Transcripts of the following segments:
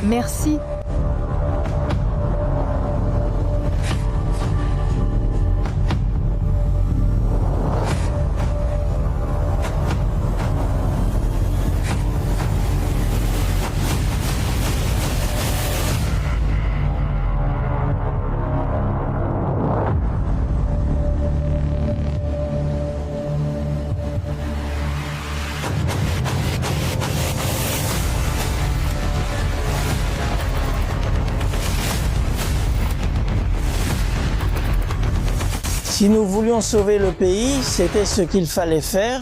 Merci. Si nous voulions sauver le pays, c'était ce qu'il fallait faire.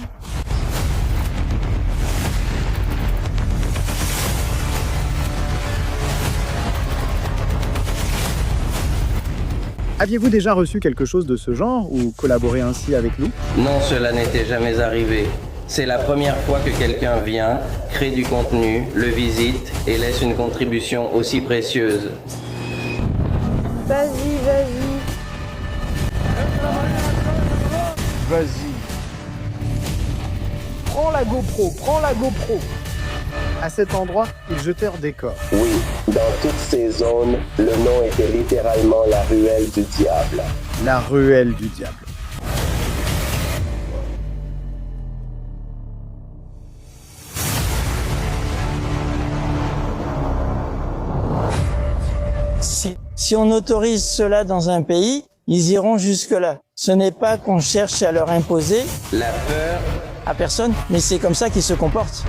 Aviez-vous déjà reçu quelque chose de ce genre ou collaboré ainsi avec nous? Non, cela n'était jamais arrivé. C'est la première fois que quelqu'un vient, crée du contenu, le visite et laisse une contribution aussi précieuse. Vas-y, vas-y. Vas-y. Prends la GoPro, prends la GoPro. À cet endroit, ils jetèrent des corps. Oui, dans toutes ces zones, le nom était littéralement la ruelle du diable. La ruelle du diable. Si on autorise cela dans un pays, ils iront jusque-là. Ce n'est pas qu'on cherche à leur imposer La peur à personne, mais c'est comme ça qu'ils se comportent.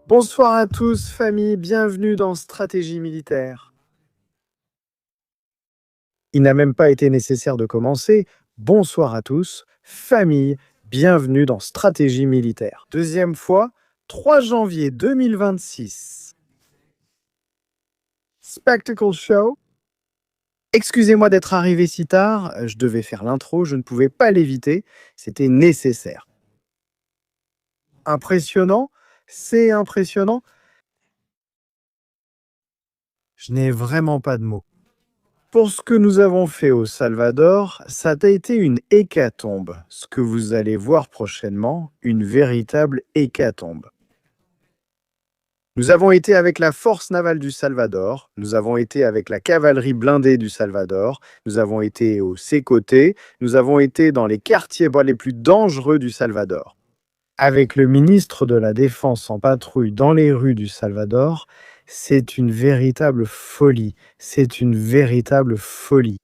Bonsoir à tous, famille, bienvenue dans Stratégie militaire. Il n'a même pas été nécessaire de commencer. Bonsoir à tous, famille, bienvenue dans Stratégie militaire. Deuxième fois, 3 janvier 2026. Spectacle Show. Excusez-moi d'être arrivé si tard, je devais faire l'intro, je ne pouvais pas l'éviter, c'était nécessaire. Impressionnant, c'est impressionnant. Je n'ai vraiment pas de mots. Pour ce que nous avons fait au Salvador, ça a été une hécatombe. Ce que vous allez voir prochainement, une véritable hécatombe. Nous avons été avec la force navale du Salvador, nous avons été avec la cavalerie blindée du Salvador, nous avons été au Sécoté, nous avons été dans les quartiers les plus dangereux du Salvador. Avec le ministre de la Défense en patrouille dans les rues du Salvador, c'est une véritable folie. C'est une véritable folie.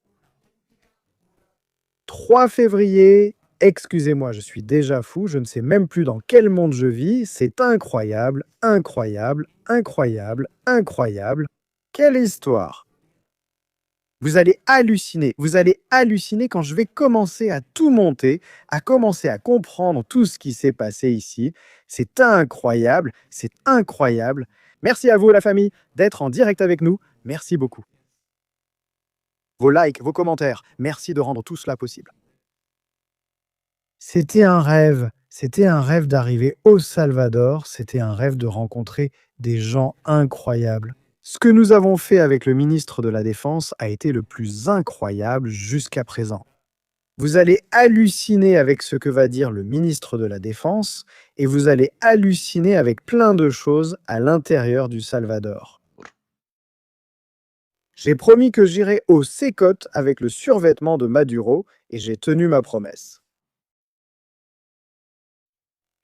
3 février, excusez-moi, je suis déjà fou, je ne sais même plus dans quel monde je vis. C'est incroyable, incroyable, incroyable, incroyable. Quelle histoire! Vous allez halluciner quand je vais commencer à tout monter, à commencer à comprendre tout ce qui s'est passé ici. C'est incroyable, c'est incroyable. Merci à vous la famille d'être en direct avec nous, merci beaucoup. Vos likes, vos commentaires, merci de rendre tout cela possible. C'était un rêve d'arriver au Salvador, c'était un rêve de rencontrer des gens incroyables. Ce que nous avons fait avec le ministre de la Défense a été le plus incroyable jusqu'à présent. Vous allez halluciner avec ce que va dire le ministre de la Défense et vous allez halluciner avec plein de choses à l'intérieur du Salvador. J'ai promis que j'irai au Sécote avec le survêtement de Maduro et j'ai tenu ma promesse.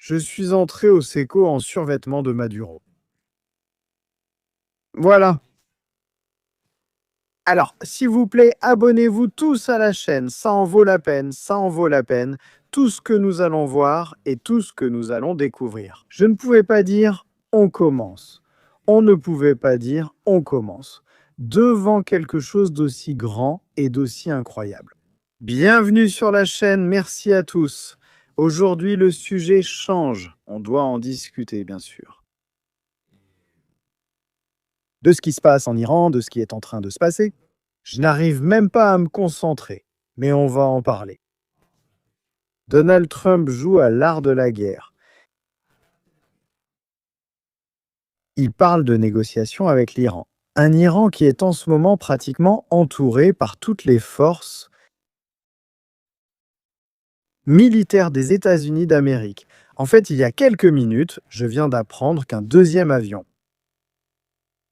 Je suis entré au SECO en survêtement de Maduro. Voilà. Alors, s'il vous plaît, abonnez-vous tous à la chaîne. Ça en vaut la peine, ça en vaut la peine. Tout ce que nous allons voir et tout ce que nous allons découvrir. Je ne pouvais pas dire « on commence ». On ne pouvait pas dire « on commence » devant quelque chose d'aussi grand et d'aussi incroyable. Bienvenue sur la chaîne, merci à tous. Aujourd'hui, le sujet change. On doit en discuter, bien sûr. De ce qui se passe en Iran, de ce qui est en train de se passer. Je n'arrive même pas à me concentrer, mais on va en parler. Donald Trump joue à l'art de la guerre. Il parle de négociations avec l'Iran. Un Iran qui est en ce moment pratiquement entouré par toutes les forces militaires des États-Unis d'Amérique. En fait, il y a quelques minutes, je viens d'apprendre qu'un deuxième avion,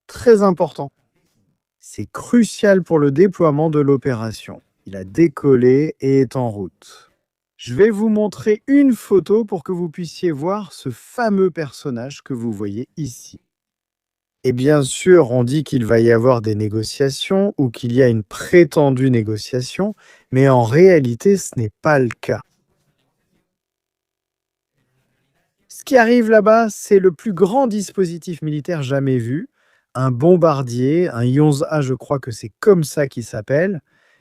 très important, c'est crucial pour le déploiement de l'opération. Il a décollé et est en route. Je vais vous montrer une photo pour que vous puissiez voir ce fameux personnage que vous voyez ici. Et bien sûr, on dit qu'il va y avoir des négociations ou qu'il y a une prétendue négociation, mais en réalité, ce n'est pas le cas. Ce qui arrive là-bas, c'est le plus grand dispositif militaire jamais vu, un bombardier, un I-11A, je crois que c'est comme ça qu'il s'appelle.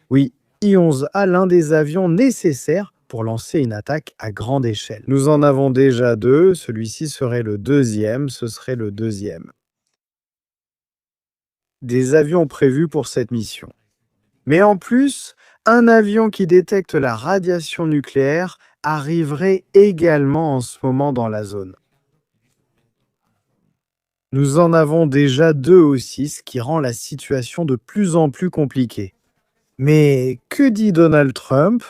Oui, I-11A, l'un des avions nécessaires pour lancer une attaque à grande échelle. Nous en avons déjà deux, celui-ci serait le deuxième, ce serait le deuxième des avions prévus pour cette mission. Mais en plus, un avion qui détecte la radiation nucléaire arriverait également en ce moment dans la zone. Nous en avons déjà deux aussi, ce qui rend la situation de plus en plus compliquée. Mais que dit Donald Trump?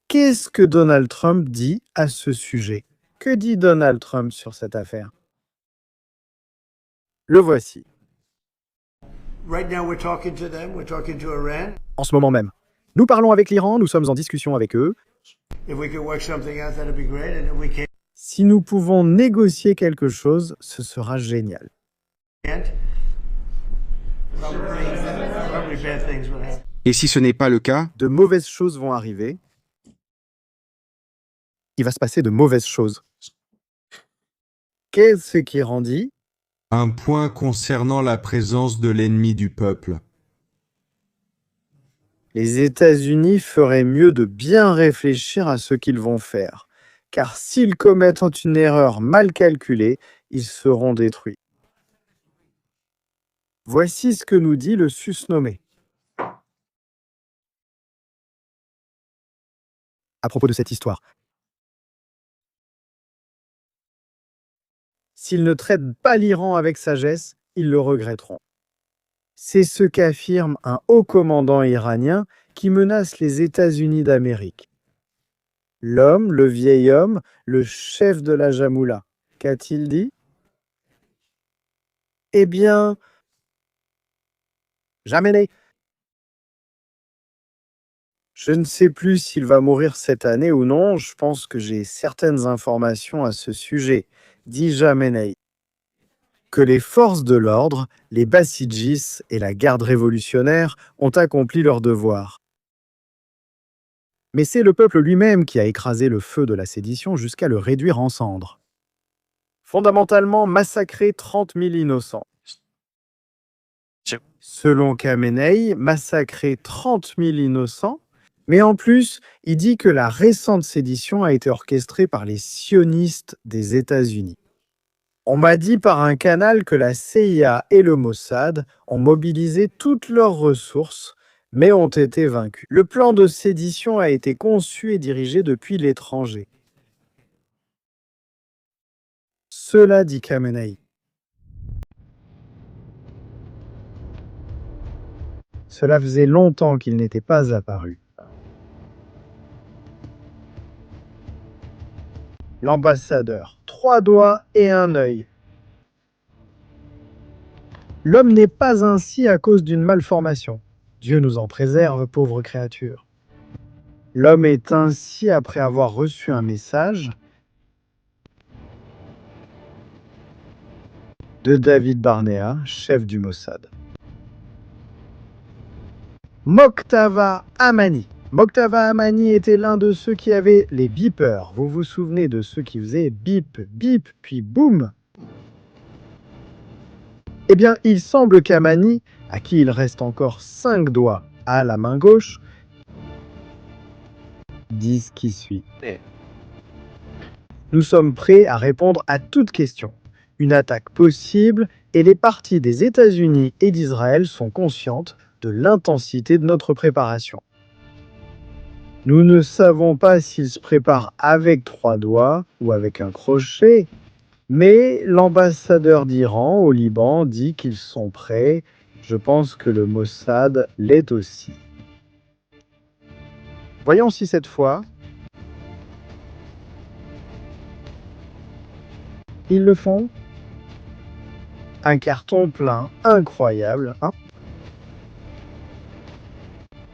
Qu'est-ce que Donald Trump dit à ce sujet? Que dit Donald Trump sur cette affaire? Le voici. En ce moment même, nous parlons avec l'Iran, nous sommes en discussion avec eux. Si nous pouvons négocier quelque chose, ce sera génial. Et si ce n'est pas le cas, De mauvaises choses vont arriver. Il va se passer de mauvaises choses. Qu'est-ce qu'Iran dit? Un point concernant la présence de l'ennemi du peuple. Les États-Unis feraient mieux de bien réfléchir à ce qu'ils vont faire, car s'ils commettent une erreur mal calculée, ils seront détruits. Voici ce que nous dit le susnommé. À propos de cette histoire. S'ils ne traitent pas l'Iran avec sagesse, ils le regretteront. C'est ce qu'affirme un haut commandant iranien qui menace les États-Unis d'Amérique. L'homme, le vieil homme, le chef de la Jamoula. Qu'a-t-il dit? Eh bien, Jamenei. Je ne sais plus s'il va mourir cette année ou non, je pense que j'ai certaines informations à ce sujet, dit Jamenei. Que les forces de l'ordre, les Bassidjis et la garde révolutionnaire ont accompli leur devoir. Mais c'est le peuple lui-même qui a écrasé le feu de la sédition jusqu'à le réduire en cendres. Fondamentalement, massacrer 30 000 innocents. Selon Khamenei, massacrer 30 000 innocents, mais en plus, il dit que la récente sédition a été orchestrée par les sionistes des États-Unis. On m'a dit par un canal que la CIA et le Mossad ont mobilisé toutes leurs ressources, mais ont été vaincus. Le plan de sédition a été conçu et dirigé depuis l'étranger. Cela dit Khamenei. Cela faisait longtemps qu'il n'était pas apparu. L'ambassadeur, 3 doigts et un œil. L'homme n'est pas ainsi à cause d'une malformation. Dieu nous en préserve, pauvre créature. L'homme est ainsi après avoir reçu un message de David Barnea, chef du Mossad. Mojtaba Amani. Mojtaba Amani était l'un de ceux qui avaient les beepers. Vous vous souvenez de ceux qui faisaient bip, bip, puis boum? Eh bien, il semble qu'Amani, à qui il reste encore 5 doigts à la main gauche, dise qui suit. Nous sommes prêts à répondre à toute question. Une attaque possible et les parties des États-Unis et d'Israël sont conscientes de l'intensité de notre préparation. Nous ne savons pas s'ils se préparent avec 3 doigts ou avec un crochet, mais l'ambassadeur d'Iran au Liban dit qu'ils sont prêts. Je pense que le Mossad l'est aussi. Voyons si cette fois, ils le font. Un carton plein, incroyable, hein?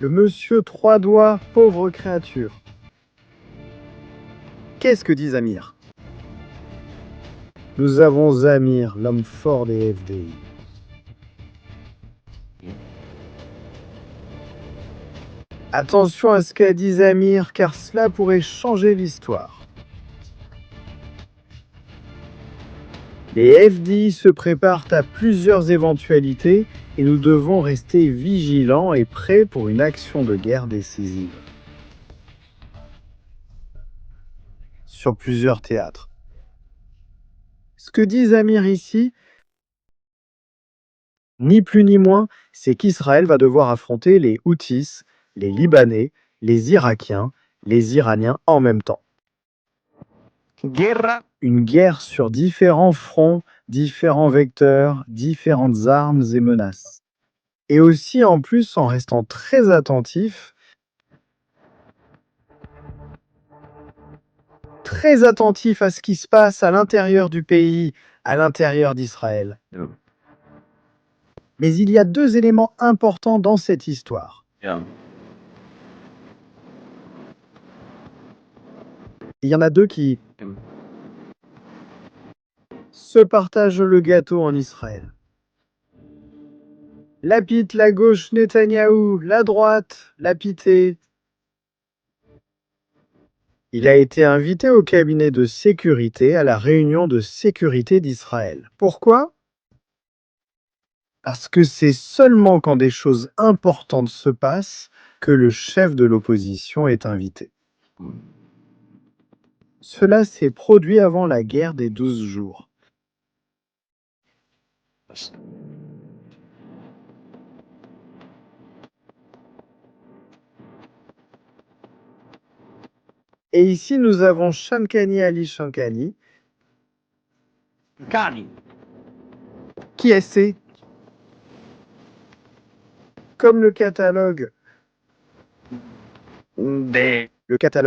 Le monsieur 3 doigts, pauvre créature. Qu'est-ce que dit Zamir? Nous avons Zamir, l'homme fort des FDI. Attention à ce qu'a dit Zamir, car cela pourrait changer l'histoire. Les FDI se préparent à plusieurs éventualités et nous devons rester vigilants et prêts pour une action de guerre décisive. Sur plusieurs théâtres. Ce que dit Zamir ici, ni plus ni moins, c'est qu'Israël va devoir affronter les Houthis, les Libanais, les Irakiens, les Iraniens en même temps. Une guerre sur différents fronts, différents vecteurs, différentes armes et menaces. Et aussi en plus en restant très attentif à ce qui se passe à l'intérieur du pays, à l'intérieur d'Israël. Mais il y a 2 éléments importants dans cette histoire. Il y en a 2 qui se partagent le gâteau en Israël. Lapid, la gauche, Netanyahou, la droite, Lapité. Il a été invité au cabinet de sécurité à la réunion de sécurité d'Israël. Pourquoi? Parce que c'est seulement quand des choses importantes se passent que le chef de l'opposition est invité. Cela s'est produit avant la guerre des 12 jours. Et ici, nous avons Shamkhani Ali Shamkhani. Qui est-ce? Comme le catalogue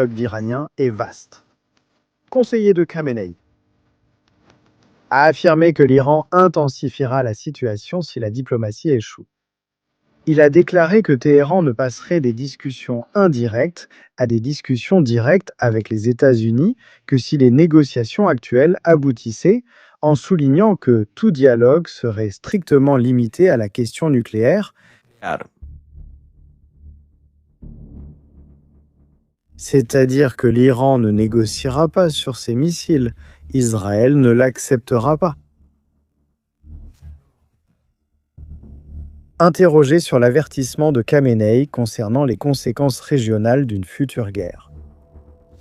d'Iraniens est vaste. Conseiller de Khamenei a affirmé que l'Iran intensifiera la situation si la diplomatie échoue. Il a déclaré que Téhéran ne passerait des discussions indirectes à des discussions directes avec les États-Unis que si les négociations actuelles aboutissaient, en soulignant que tout dialogue serait strictement limité à la question nucléaire, c'est-à-dire que l'Iran ne négociera pas sur ses missiles, Israël ne l'acceptera pas. Interrogé sur l'avertissement de Khamenei concernant les conséquences régionales d'une future guerre.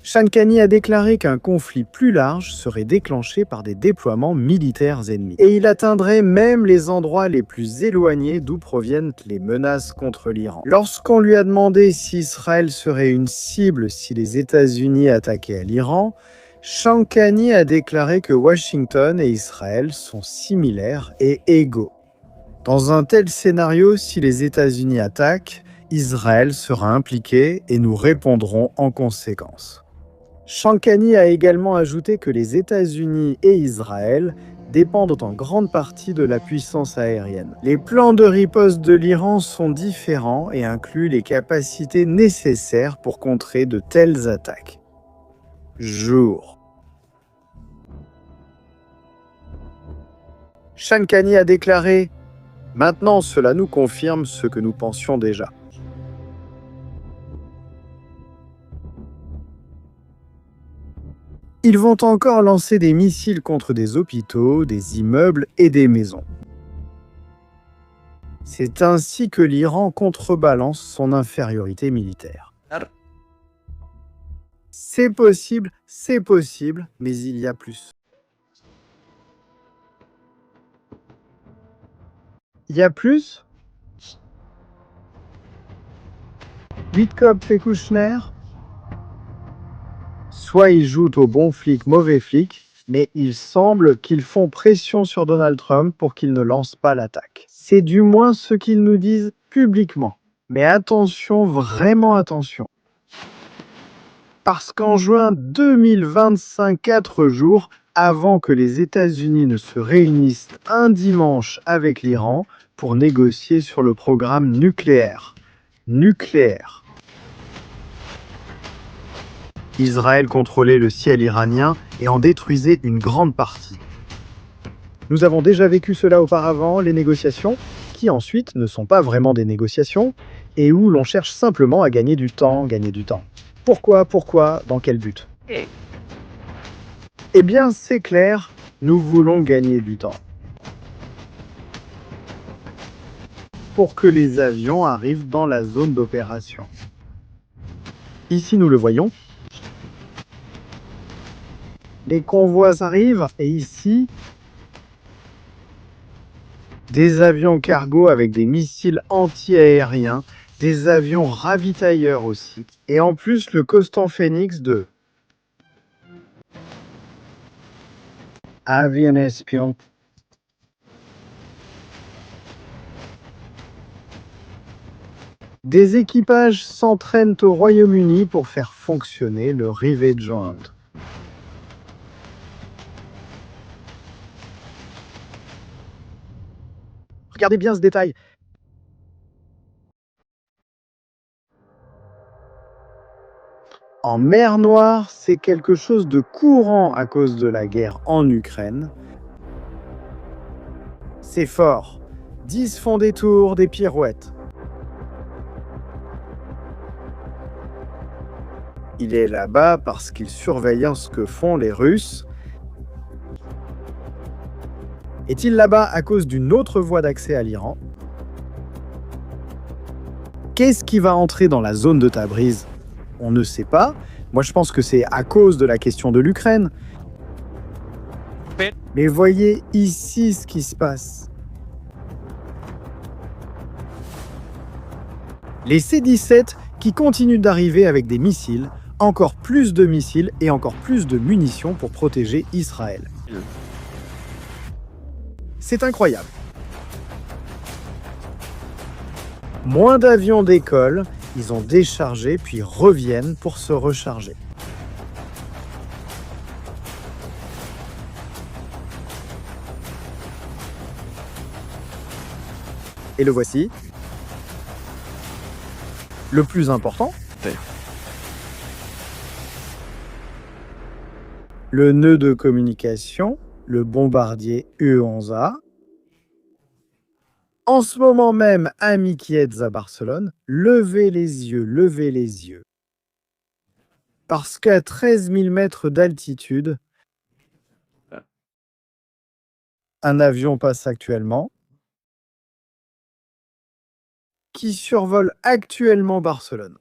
Shamkhani a déclaré qu'un conflit plus large serait déclenché par des déploiements militaires ennemis. Et il atteindrait même les endroits les plus éloignés d'où proviennent les menaces contre l'Iran. Lorsqu'on lui a demandé si Israël serait une cible si les États-Unis attaquaient l'Iran, Shamkhani a déclaré que Washington et Israël sont similaires et égaux. Dans un tel scénario, si les États-Unis attaquent, Israël sera impliqué et nous répondrons en conséquence. Shamkhani a également ajouté que les États-Unis et Israël dépendent en grande partie de la puissance aérienne. Les plans de riposte de l'Iran sont différents et incluent les capacités nécessaires pour contrer de telles attaques. Shankani a déclaré « Maintenant, cela nous confirme ce que nous pensions déjà. » Ils vont encore lancer des missiles contre des hôpitaux, des immeubles et des maisons. C'est ainsi que l'Iran contrebalance son infériorité militaire. C'est possible, mais il y a plus. Il y a plus? Wittkopf et Kouchner? Soit ils jouent au bon flic, mauvais flic, mais il semble qu'ils font pression sur Donald Trump pour qu'il ne lance pas l'attaque. C'est du moins ce qu'ils nous disent publiquement. Mais attention, vraiment attention. Parce qu'en juin 2025, 4 jours avant que les États-Unis ne se réunissent un dimanche avec l'Iran pour négocier sur le programme nucléaire. Israël contrôlait le ciel iranien et en détruisait une grande partie. Nous avons déjà vécu cela auparavant, les négociations, qui ensuite ne sont pas vraiment des négociations, et où l'on cherche simplement à gagner du temps. Pourquoi? Dans quel but? Eh bien, c'est clair, nous voulons gagner du temps. Pour que les avions arrivent dans la zone d'opération. Ici, nous le voyons. Les convois arrivent, et ici, des avions cargo avec des missiles anti-aériens, des avions ravitailleurs aussi, et en plus le Costan Phoenix 2. Avion espion. Des équipages s'entraînent au Royaume-Uni pour faire fonctionner le rivet joint. Regardez bien ce détail. En mer Noire, c'est quelque chose de courant à cause de la guerre en Ukraine. C'est fort. 10 font des tours, des pirouettes. Il est là-bas parce qu'il surveille ce que font les Russes. Est-il là-bas à cause d'une autre voie d'accès à l'Iran? Qu'est-ce qui va entrer dans la zone de Tabriz? On ne sait pas. Moi, je pense que c'est à cause de la question de l'Ukraine. Mais voyez ici ce qui se passe. Les C-17 qui continuent d'arriver avec des missiles, encore plus de missiles et encore plus de munitions pour protéger Israël. C'est incroyable. Moins d'avions décollent, ils ont déchargé puis reviennent pour se recharger. Et le voici. Le plus important. Le nœud de communication, le bombardier U-11A. En ce moment même, à Mikietz à Barcelone, levez les yeux. Parce qu'à 13 000 mètres d'altitude, un avion passe actuellement, qui survole actuellement Barcelone.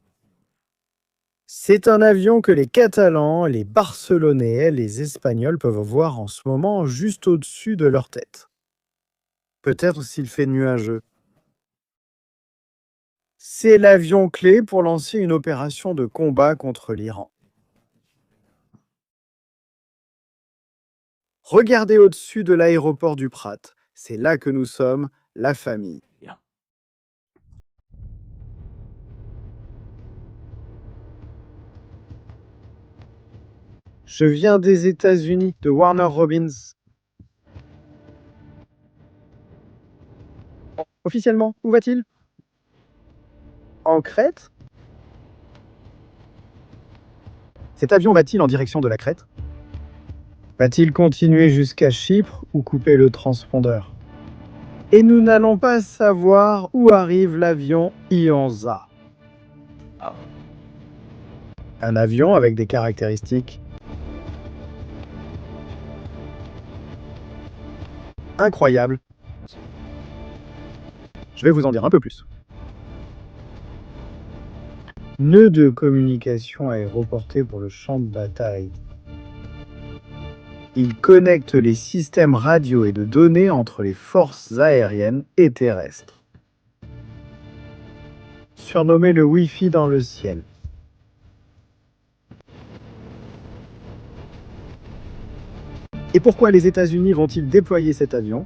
C'est un avion que les Catalans, les Barcelonais, les Espagnols peuvent voir en ce moment juste au-dessus de leur tête. Peut-être s'il fait nuageux. C'est l'avion clé pour lancer une opération de combat contre l'Iran. Regardez au-dessus de l'aéroport du Prat. C'est là que nous sommes, la famille. Je viens des États-Unis, de Warner Robins. Officiellement, où va-t-il? En Crète? Cet avion va-t-il en direction de la Crète? Va-t-il continuer jusqu'à Chypre ou couper le transpondeur? Et nous n'allons pas savoir où arrive l'avion Ionza. Un avion avec des caractéristiques incroyables. Je vais vous en dire un peu plus. Nœud de communication aéroporté pour le champ de bataille. Il connecte les systèmes radio et de données entre les forces aériennes et terrestres. Surnommé le Wi-Fi dans le ciel. Et pourquoi les États-Unis vont-ils déployer cet avion?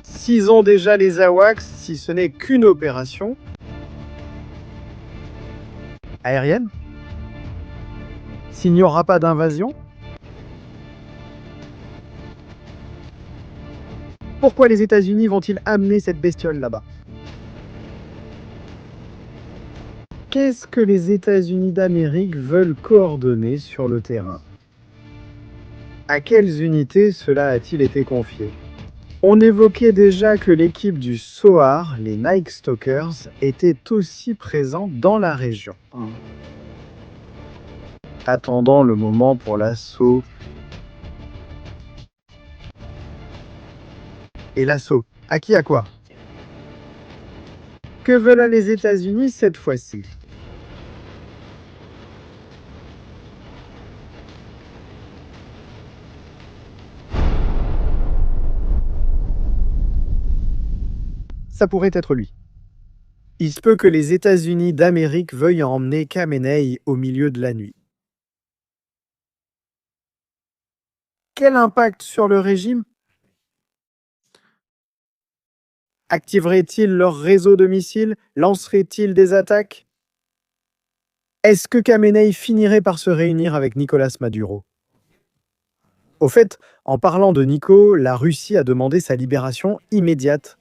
S'ils ont déjà les AWACS, si ce n'est qu'une opération aérienne? S'il n'y aura pas d'invasion? Pourquoi les États-Unis vont-ils amener cette bestiole là-bas? Qu'est-ce que les États-Unis d'Amérique veulent coordonner sur le terrain? À quelles unités cela a-t-il été confié? On évoquait déjà que l'équipe du SOAR, les Night Stalkers, était aussi présente dans la région. Attendant le moment pour l'assaut. Et l'assaut, à qui à quoi? Que veulent les États-Unis cette fois-ci? Ça pourrait être lui. Il se peut que les États-Unis d'Amérique veuillent emmener Khamenei au milieu de la nuit. Quel impact sur le régime? Activerait-il leur réseau de missiles? Lancerait-il des attaques? Est-ce que Khamenei finirait par se réunir avec Nicolas Maduro? Au fait, en parlant de Nico, la Russie a demandé sa libération immédiate,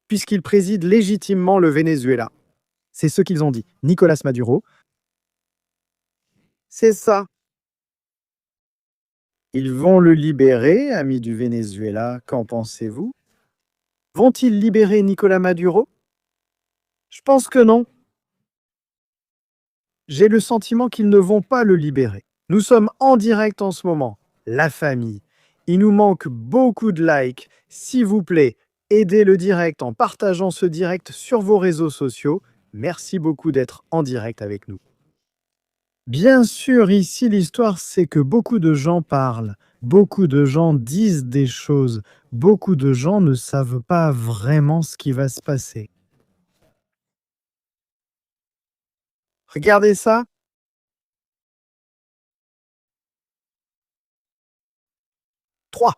puisqu'il préside légitimement le Venezuela. C'est ce qu'ils ont dit. Nicolas Maduro. C'est ça. Ils vont le libérer, amis du Venezuela, qu'en pensez-vous? Vont-ils libérer Nicolas Maduro? Je pense que non. J'ai le sentiment qu'ils ne vont pas le libérer. Nous sommes en direct en ce moment. La famille. Il nous manque beaucoup de likes. S'il vous plaît, aidez le direct en partageant ce direct sur vos réseaux sociaux. Merci beaucoup d'être en direct avec nous. Bien sûr, ici, l'histoire, c'est que beaucoup de gens parlent, beaucoup de gens disent des choses, beaucoup de gens ne savent pas vraiment ce qui va se passer. Regardez ça. 3.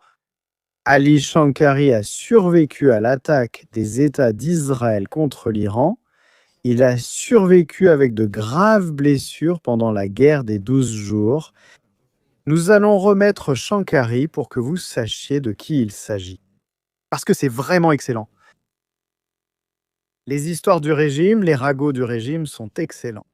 Ali Shankari a survécu à l'attaque des États d'Israël contre l'Iran. Il a survécu avec de graves blessures pendant la guerre des 12 jours. Nous allons remettre Shankari pour que vous sachiez de qui il s'agit. Parce que c'est vraiment excellent. Les histoires du régime, les ragots du régime sont excellents.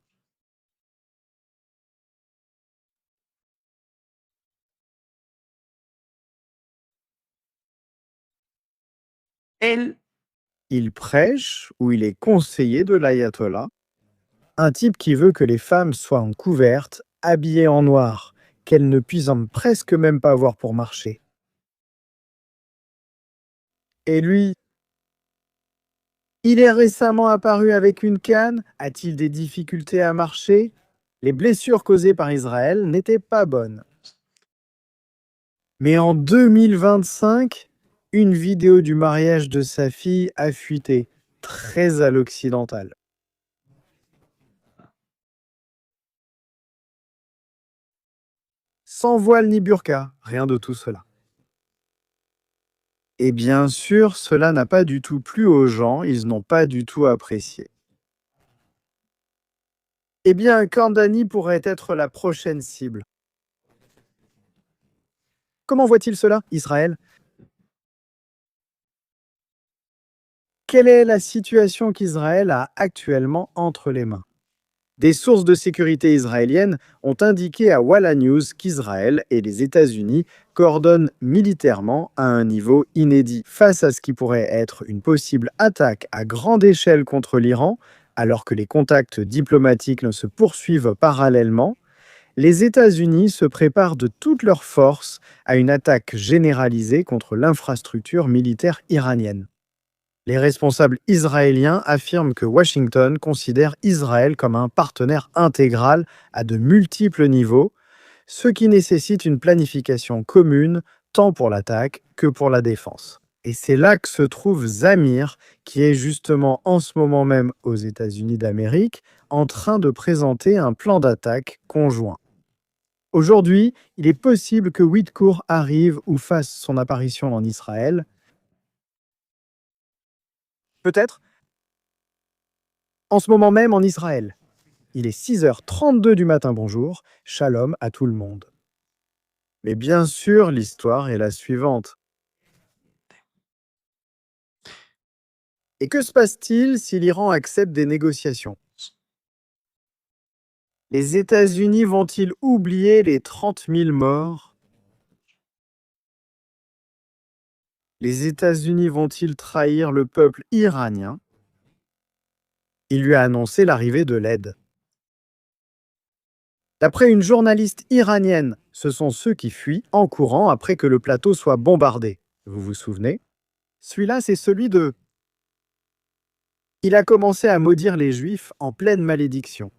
Il prêche ou il est conseiller de l'ayatollah. Un type qui veut que les femmes soient en couverte, habillées en noir, qu'elles ne puissent presque même pas voir pour marcher. Et lui, il est récemment apparu avec une canne. A-t-il des difficultés à marcher? Les blessures causées par Israël n'étaient pas bonnes. Mais en 2025, une vidéo du mariage de sa fille a fuité, très à l'occidental. Sans voile ni burqa, rien de tout cela. Et bien sûr, cela n'a pas du tout plu aux gens, ils n'ont pas du tout apprécié. Eh bien, Kandani pourrait être la prochaine cible. Comment voit-il cela, Israël? Quelle est la situation qu'Israël a actuellement entre les mains? Des sources de sécurité israéliennes ont indiqué à Walla News qu'Israël et les États-Unis coordonnent militairement à un niveau inédit. Face à ce qui pourrait être une possible attaque à grande échelle contre l'Iran, alors que les contacts diplomatiques ne se poursuivent parallèlement, les États-Unis se préparent de toutes leurs forces à une attaque généralisée contre l'infrastructure militaire iranienne. Les responsables israéliens affirment que Washington considère Israël comme un partenaire intégral à de multiples niveaux, ce qui nécessite une planification commune tant pour l'attaque que pour la défense. Et c'est là que se trouve Zamir, qui est justement en ce moment même aux États-Unis d'Amérique, en train de présenter un plan d'attaque conjoint. Aujourd'hui, il est possible que Whitcourt arrive ou fasse son apparition en Israël. Peut-être en ce moment même en Israël. Il est 6h32 du matin, bonjour, shalom à tout le monde. Mais bien sûr, l'histoire est la suivante. Et que se passe-t-il si l'Iran accepte des négociations? Les États-Unis vont-ils oublier les 30 000 morts? Les États-Unis vont-ils trahir le peuple iranien? Il lui a annoncé l'arrivée de l'aide. D'après une journaliste iranienne, ce sont ceux qui fuient en courant après que le plateau soit bombardé. Vous vous souvenez? Celui-là, c'est celui de... Il a commencé à maudire les Juifs en pleine malédiction.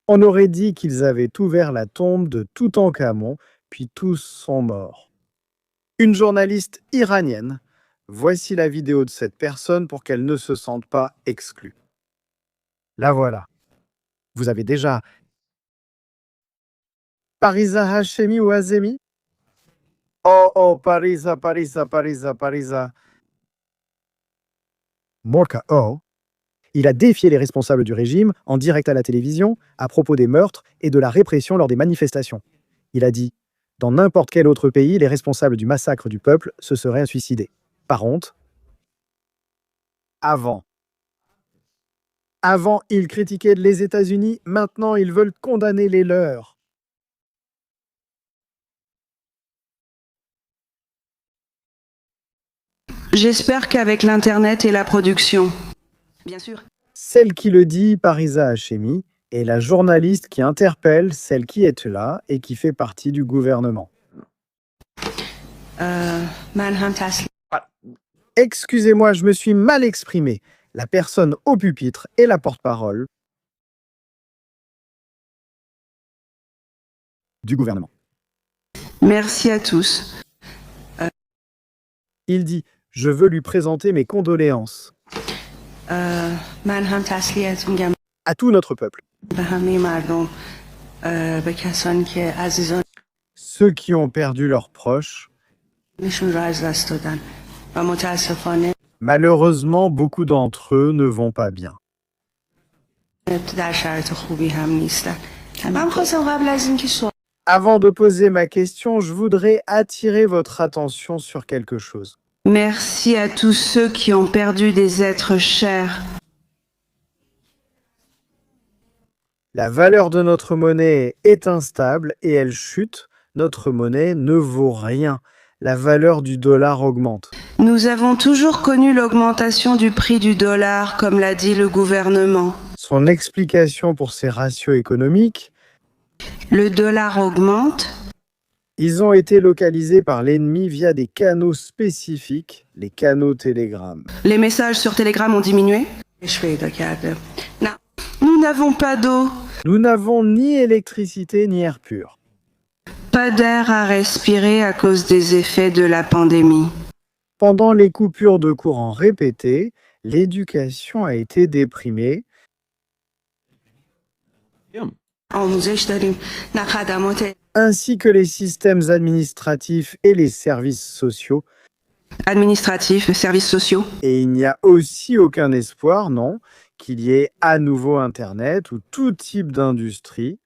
On aurait dit qu'ils avaient ouvert la tombe de Toutankhamon, puis tous sont morts. Une journaliste iranienne. Voici la vidéo de cette personne pour qu'elle ne se sente pas exclue. La voilà. Vous avez déjà Parisa Hashemi ou Azemi? Oh, Parisa. Morka O. Il a défié les responsables du régime en direct à la télévision à propos des meurtres et de la répression lors des manifestations. Il a dit « Dans n'importe quel autre pays, les responsables du massacre du peuple se seraient suicidés. Par honte. » Avant, ils critiquaient les États-Unis, maintenant ils veulent condamner les leurs. J'espère qu'avec l'Internet et la production, bien sûr. Celle qui le dit, Parisa Hashemi, est la journaliste qui interpelle celle qui est là et qui fait partie du gouvernement. Excusez-moi, je me suis mal exprimé. La personne au pupitre est la porte-parole du gouvernement. Merci à tous. Il dit « Je veux lui présenter mes condoléances à tout notre peuple. Ceux qui ont perdu leurs proches. Malheureusement, beaucoup d'entre eux ne vont pas bien. Avant de poser ma question, je voudrais attirer votre attention sur quelque chose. Merci à tous ceux qui ont perdu des êtres chers. La valeur de notre monnaie est instable et elle chute. Notre monnaie ne vaut rien. La valeur du dollar augmente. Nous avons toujours connu l'augmentation du prix du dollar, comme l'a dit le gouvernement. Son explication pour ces ratios économiques: le dollar augmente. Ils ont été localisés par l'ennemi via des canaux spécifiques, les canaux Telegram. Les messages sur Telegram ont diminué. Nous n'avons pas d'eau. Nous n'avons ni électricité ni air pur. Pas d'air à respirer à cause des effets de la pandémie. Pendant les coupures de courant répétées, l'éducation a été déprimée. Ainsi que les systèmes administratifs et les services sociaux. Administratifs, services sociaux. Et il n'y a aussi aucun espoir, non, qu'il y ait à nouveau Internet ou tout type d'industrie.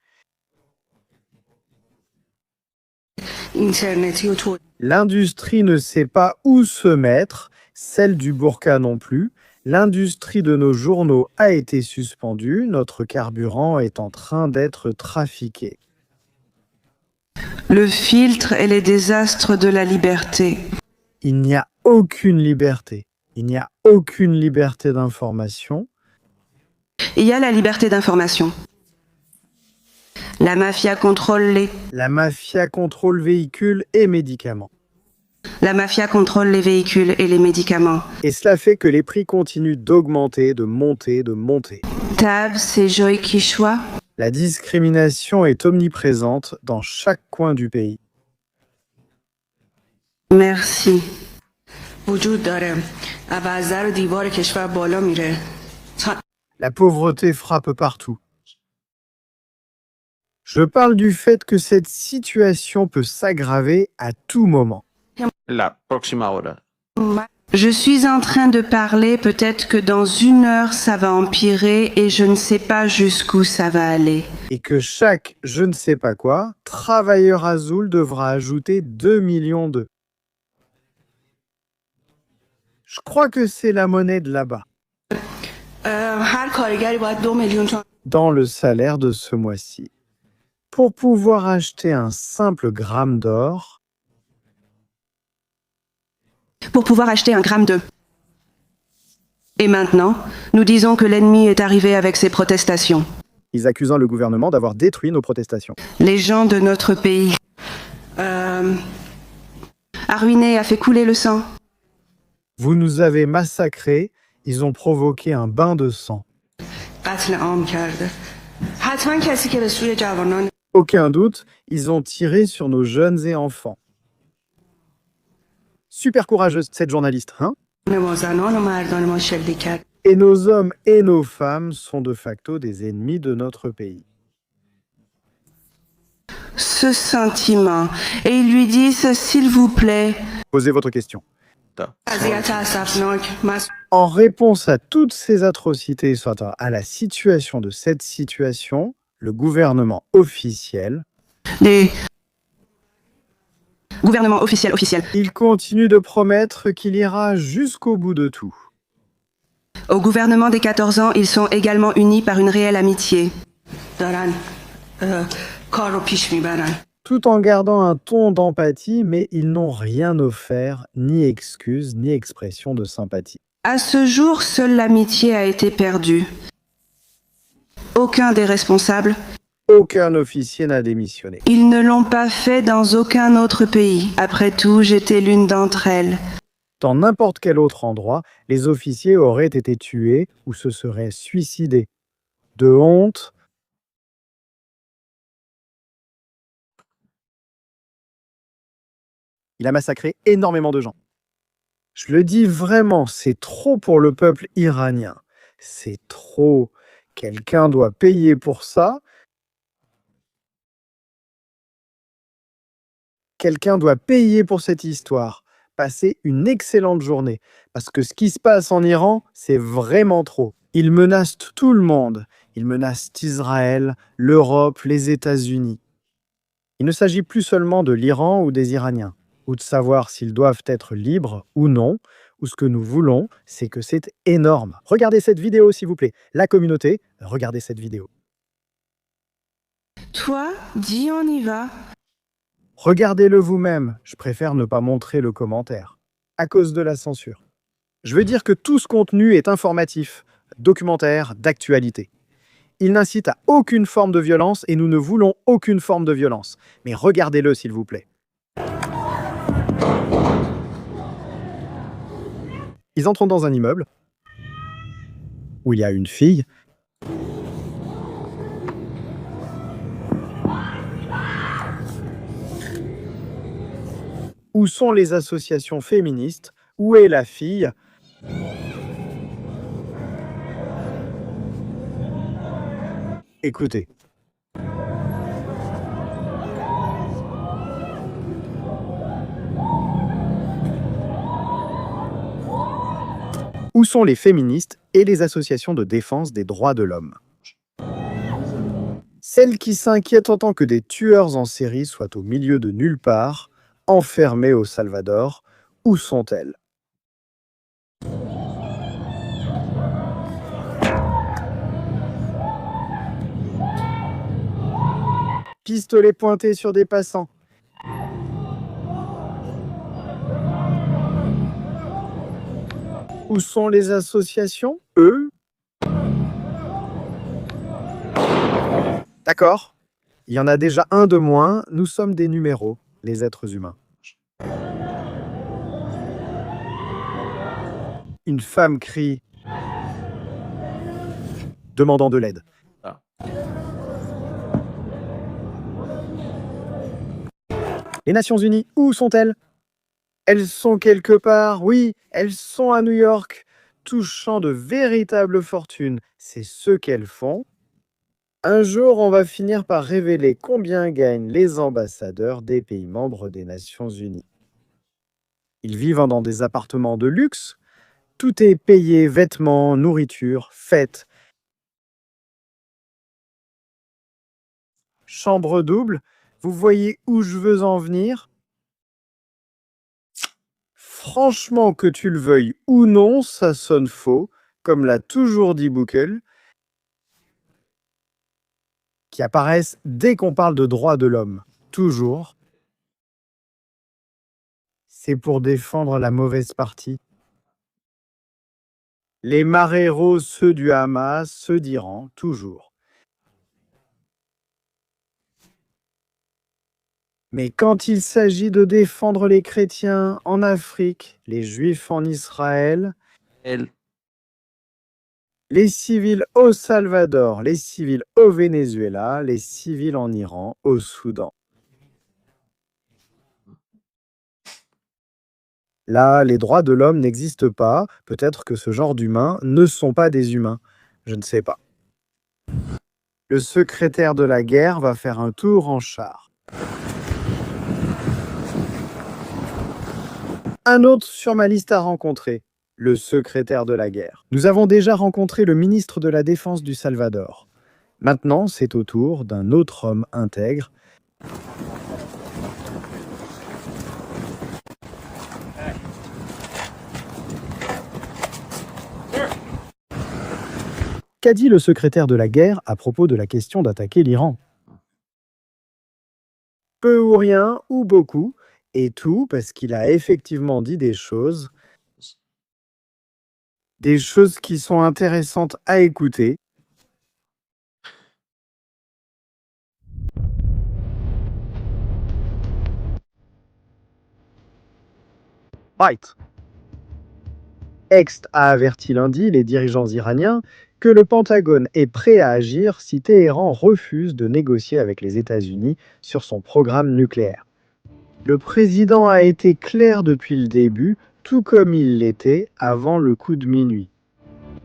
L'industrie ne sait pas où se mettre. Celle du burqa non plus. L'industrie de nos journaux a été suspendue. Notre carburant est en train d'être trafiqué. Le filtre et les désastres de la liberté. Il n'y a aucune liberté. Il n'y a aucune liberté d'information. Il y a la liberté d'information. La mafia contrôle La mafia contrôle véhicules et médicaments. La mafia contrôle les véhicules et les médicaments. Et cela fait que les prix continuent d'augmenter, de monter. Tab, c'est Joy Kishwa. La discrimination est omniprésente dans chaque coin du pays. Merci. La pauvreté frappe partout. Je parle du fait que cette situation peut s'aggraver à tout moment. La próxima hora. Je suis en train de parler, peut-être que dans 1 heure ça va empirer et je ne sais pas jusqu'où ça va aller. Et que chaque je ne sais pas quoi, travailleur Azul devra ajouter 2 millions d'euros. Je crois que c'est la monnaie de là-bas. Dans le salaire de ce mois-ci. Pour pouvoir acheter un simple gramme d'or, Pour pouvoir acheter 1 gramme de... Et maintenant, nous disons que l'ennemi est arrivé avec ses protestations. ils accusant le gouvernement d'avoir détruit nos protestations. Les gens de notre pays a ruiné, a fait couler le sang. Vous nous avez massacrés, ils ont provoqué un bain de sang. Aucun doute, ils ont tiré sur nos jeunes et enfants. Super courageuse, cette journaliste, hein? Et nos hommes et nos femmes sont de facto des ennemis de notre pays. Ce sentiment. Et ils lui disent, s'il vous plaît. Posez votre question. En réponse à toutes ces atrocités, soit à la situation de cette situation, le gouvernement officiel, Des gouvernements officiels. il continue de promettre qu'il ira jusqu'au bout de tout. Au gouvernement des 14 ans, ils sont également unis par une réelle amitié. Tout en gardant un ton d'empathie, mais ils n'ont rien offert, ni excuse, ni expression de sympathie. À ce jour, seule l'amitié a été perdue. Aucun des responsables. Aucun officier n'a démissionné. Ils ne l'ont pas fait dans aucun autre pays. Après tout, j'étais l'une d'entre elles. Dans n'importe quel autre endroit, les officiers auraient été tués ou se seraient suicidés. De honte, il a massacré énormément de gens. Je le dis vraiment, c'est trop pour le peuple iranien. C'est trop. Quelqu'un doit payer pour ça. Quelqu'un doit payer pour cette histoire. Passer une excellente journée. Parce que ce qui se passe en Iran, c'est vraiment trop. Ils menacent tout le monde. Ils menacent Israël, l'Europe, les États-Unis. Il ne s'agit plus seulement de l'Iran ou des Iraniens, ou de savoir s'ils doivent être libres ou non, ou ce que nous voulons, c'est que c'est énorme. Regardez cette vidéo, s'il vous plaît. La communauté, regardez cette vidéo. Toi, dis on y va. Regardez-le vous-même. Je préfère ne pas montrer le commentaire, à cause de la censure. Je veux dire que tout ce contenu est informatif, documentaire, d'actualité. Il n'incite à aucune forme de violence et nous ne voulons aucune forme de violence. Mais regardez-le, s'il vous plaît. Ils entrent dans un immeuble où il y a une fille. Où sont les associations féministes? Où est la fille? Écoutez. Où sont les féministes et les associations de défense des droits de l'homme? Celles qui s'inquiètent en tant que des tueurs en série soient au milieu de nulle part, enfermées au Salvador, où sont-elles? Pistolet pointé sur des passants. Où sont les associations? Eux? D'accord. Il y en a déjà un de moins. Nous sommes des numéros, les êtres humains. Une femme crie, demandant de l'aide. Ah. Les Nations Unies, où sont-elles? Elles sont quelque part, oui, elles sont à New York, touchant de véritables fortunes. C'est ce qu'elles font. Un jour, on va finir par révéler combien gagnent les ambassadeurs des pays membres des Nations Unies. Ils vivent dans des appartements de luxe. Tout est payé, vêtements, nourriture, fêtes. Chambre double, vous voyez où je veux en venir? Franchement, que tu le veuilles ou non, ça sonne faux, comme l'a toujours dit Buckel, qui apparaissent dès qu'on parle de droits de l'homme. Toujours. C'est pour défendre la mauvaise partie. Les maréros, ceux du Hamas, ceux d'Iran, toujours. Mais quand il s'agit de défendre les chrétiens en Afrique, les juifs en Israël, les civils au Salvador, les civils au Venezuela, les civils en Iran, au Soudan. Là, les droits de l'homme n'existent pas. Peut-être que ce genre d'humains ne sont pas des humains. Je ne sais pas. Le secrétaire de la guerre va faire un tour en char. Un autre sur ma liste à rencontrer, le secrétaire de la guerre. Nous avons déjà rencontré le ministre de la Défense du Salvador. Maintenant, c'est au tour d'un autre homme intègre. Qu'a dit le secrétaire de la guerre à propos de la question d'attaquer l'Iran? Peu ou rien, ou beaucoup, et tout parce qu'il a effectivement dit des choses qui sont intéressantes à écouter. Right. Ext a averti lundi les dirigeants iraniens que le Pentagone est prêt à agir si Téhéran refuse de négocier avec les États-Unis sur son programme nucléaire. Le président a été clair depuis le début, tout comme il l'était avant le coup de minuit.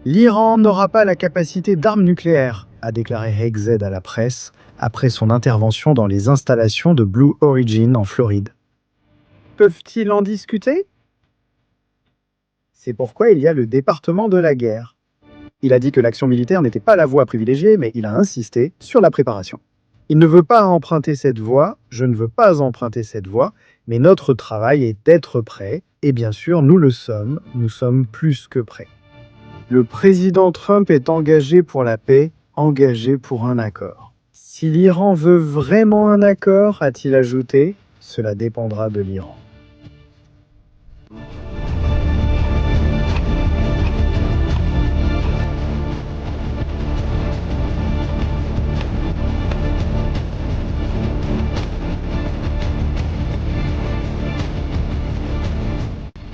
L'Iran n'aura pas la capacité d'armes nucléaires, a déclaré Hekzed à la presse après son intervention dans les installations de Blue Origin en Floride. Peuvent-ils en discuter? C'est pourquoi il y a le département de la guerre. Il a dit que l'action militaire n'était pas la voie privilégiée, mais il a insisté sur la préparation. Il ne veut pas emprunter cette voie, je ne veux pas emprunter cette voie, mais notre travail est d'être prêt, et bien sûr, nous le sommes, nous sommes plus que prêts. Le président Trump est engagé pour la paix, engagé pour un accord. Si l'Iran veut vraiment un accord, a-t-il ajouté, cela dépendra de l'Iran.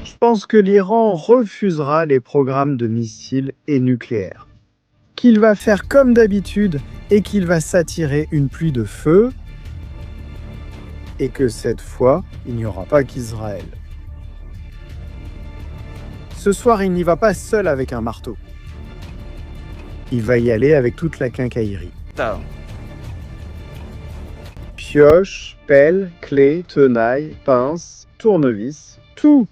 Je pense que l'Iran refusera les programmes de missiles et nucléaires. Qu'il va faire comme d'habitude et qu'il va s'attirer une pluie de feu et que cette fois, il n'y aura pas qu'Israël. Ce soir, il n'y va pas seul avec un marteau. Il va y aller avec toute la quincaillerie. Pioche, pelle, clé, tenaille, pince, tournevis, tout.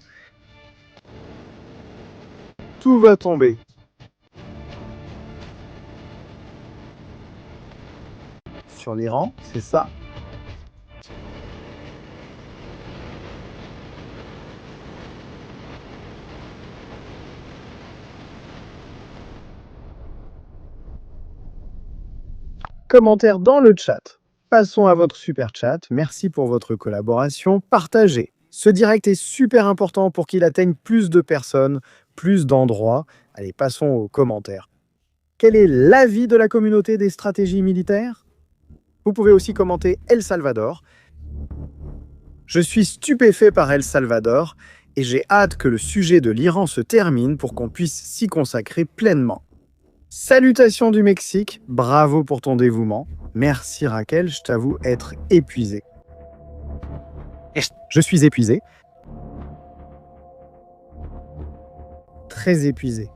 Tout va tomber. Sur l'Iran, c'est ça. commentaires dans le chat. Passons à votre super chat. Merci pour votre collaboration. Partagez. Ce direct est super important pour qu'il atteigne plus de personnes, plus d'endroits. Allez, passons aux commentaires. Quel est l'avis de la communauté des stratégies militaires? Vous pouvez aussi commenter El Salvador. Je suis stupéfait par El Salvador et j'ai hâte que le sujet de l'Iran se termine pour qu'on puisse s'y consacrer pleinement. Salutations du Mexique, bravo pour ton dévouement. Merci Raquel, je t'avoue être épuisé. Je suis épuisé. Très épuisé.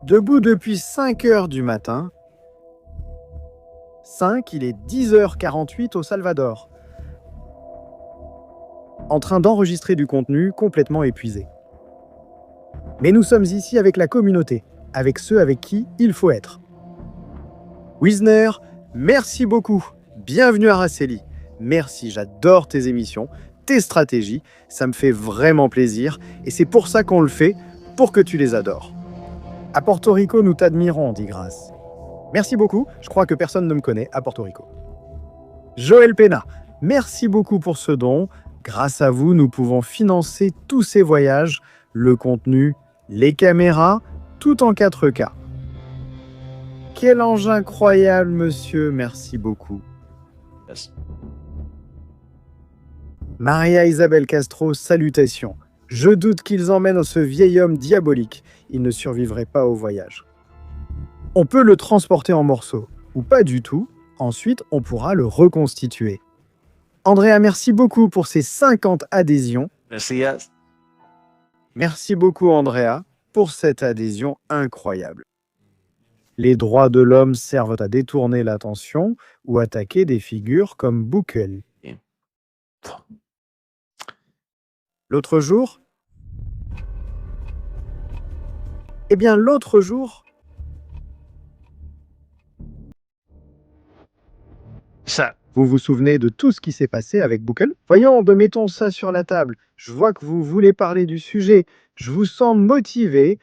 Debout depuis 5 heures du matin. 5, il est 10h48 au Salvador. En train d'enregistrer du contenu complètement épuisé. Mais nous sommes ici avec la communauté, avec ceux avec qui il faut être. Wisner, merci beaucoup. Bienvenue à Raceli. Merci, j'adore tes émissions, tes stratégies, ça me fait vraiment plaisir et c'est pour ça qu'on le fait, pour que tu les adores. À Porto Rico, nous t'admirons, dit Grace. Merci beaucoup, je crois que personne ne me connaît à Porto Rico. Joël Pena, merci beaucoup pour ce don. Grâce à vous, nous pouvons financer tous ces voyages, le contenu, les caméras, tout en 4K. Quel ange incroyable, monsieur, merci beaucoup. Yes. Maria Isabelle Castro, salutations. Je doute qu'ils emmènent ce vieil homme diabolique. Il ne survivrait pas au voyage. On peut le transporter en morceaux, ou pas du tout. Ensuite, on pourra le reconstituer. Andrea, merci beaucoup pour ces 50 adhésions. Merci. Merci beaucoup, Andrea, pour cette adhésion incroyable. Les droits de l'homme servent à détourner l'attention ou attaquer des figures comme Bukele. L'autre jour, l'autre jour, Ça. vous vous souvenez de tout ce qui s'est passé avec Bukele? Voyons, mettons ça sur la table. Je vois que vous voulez parler du sujet. Je vous sens motivé.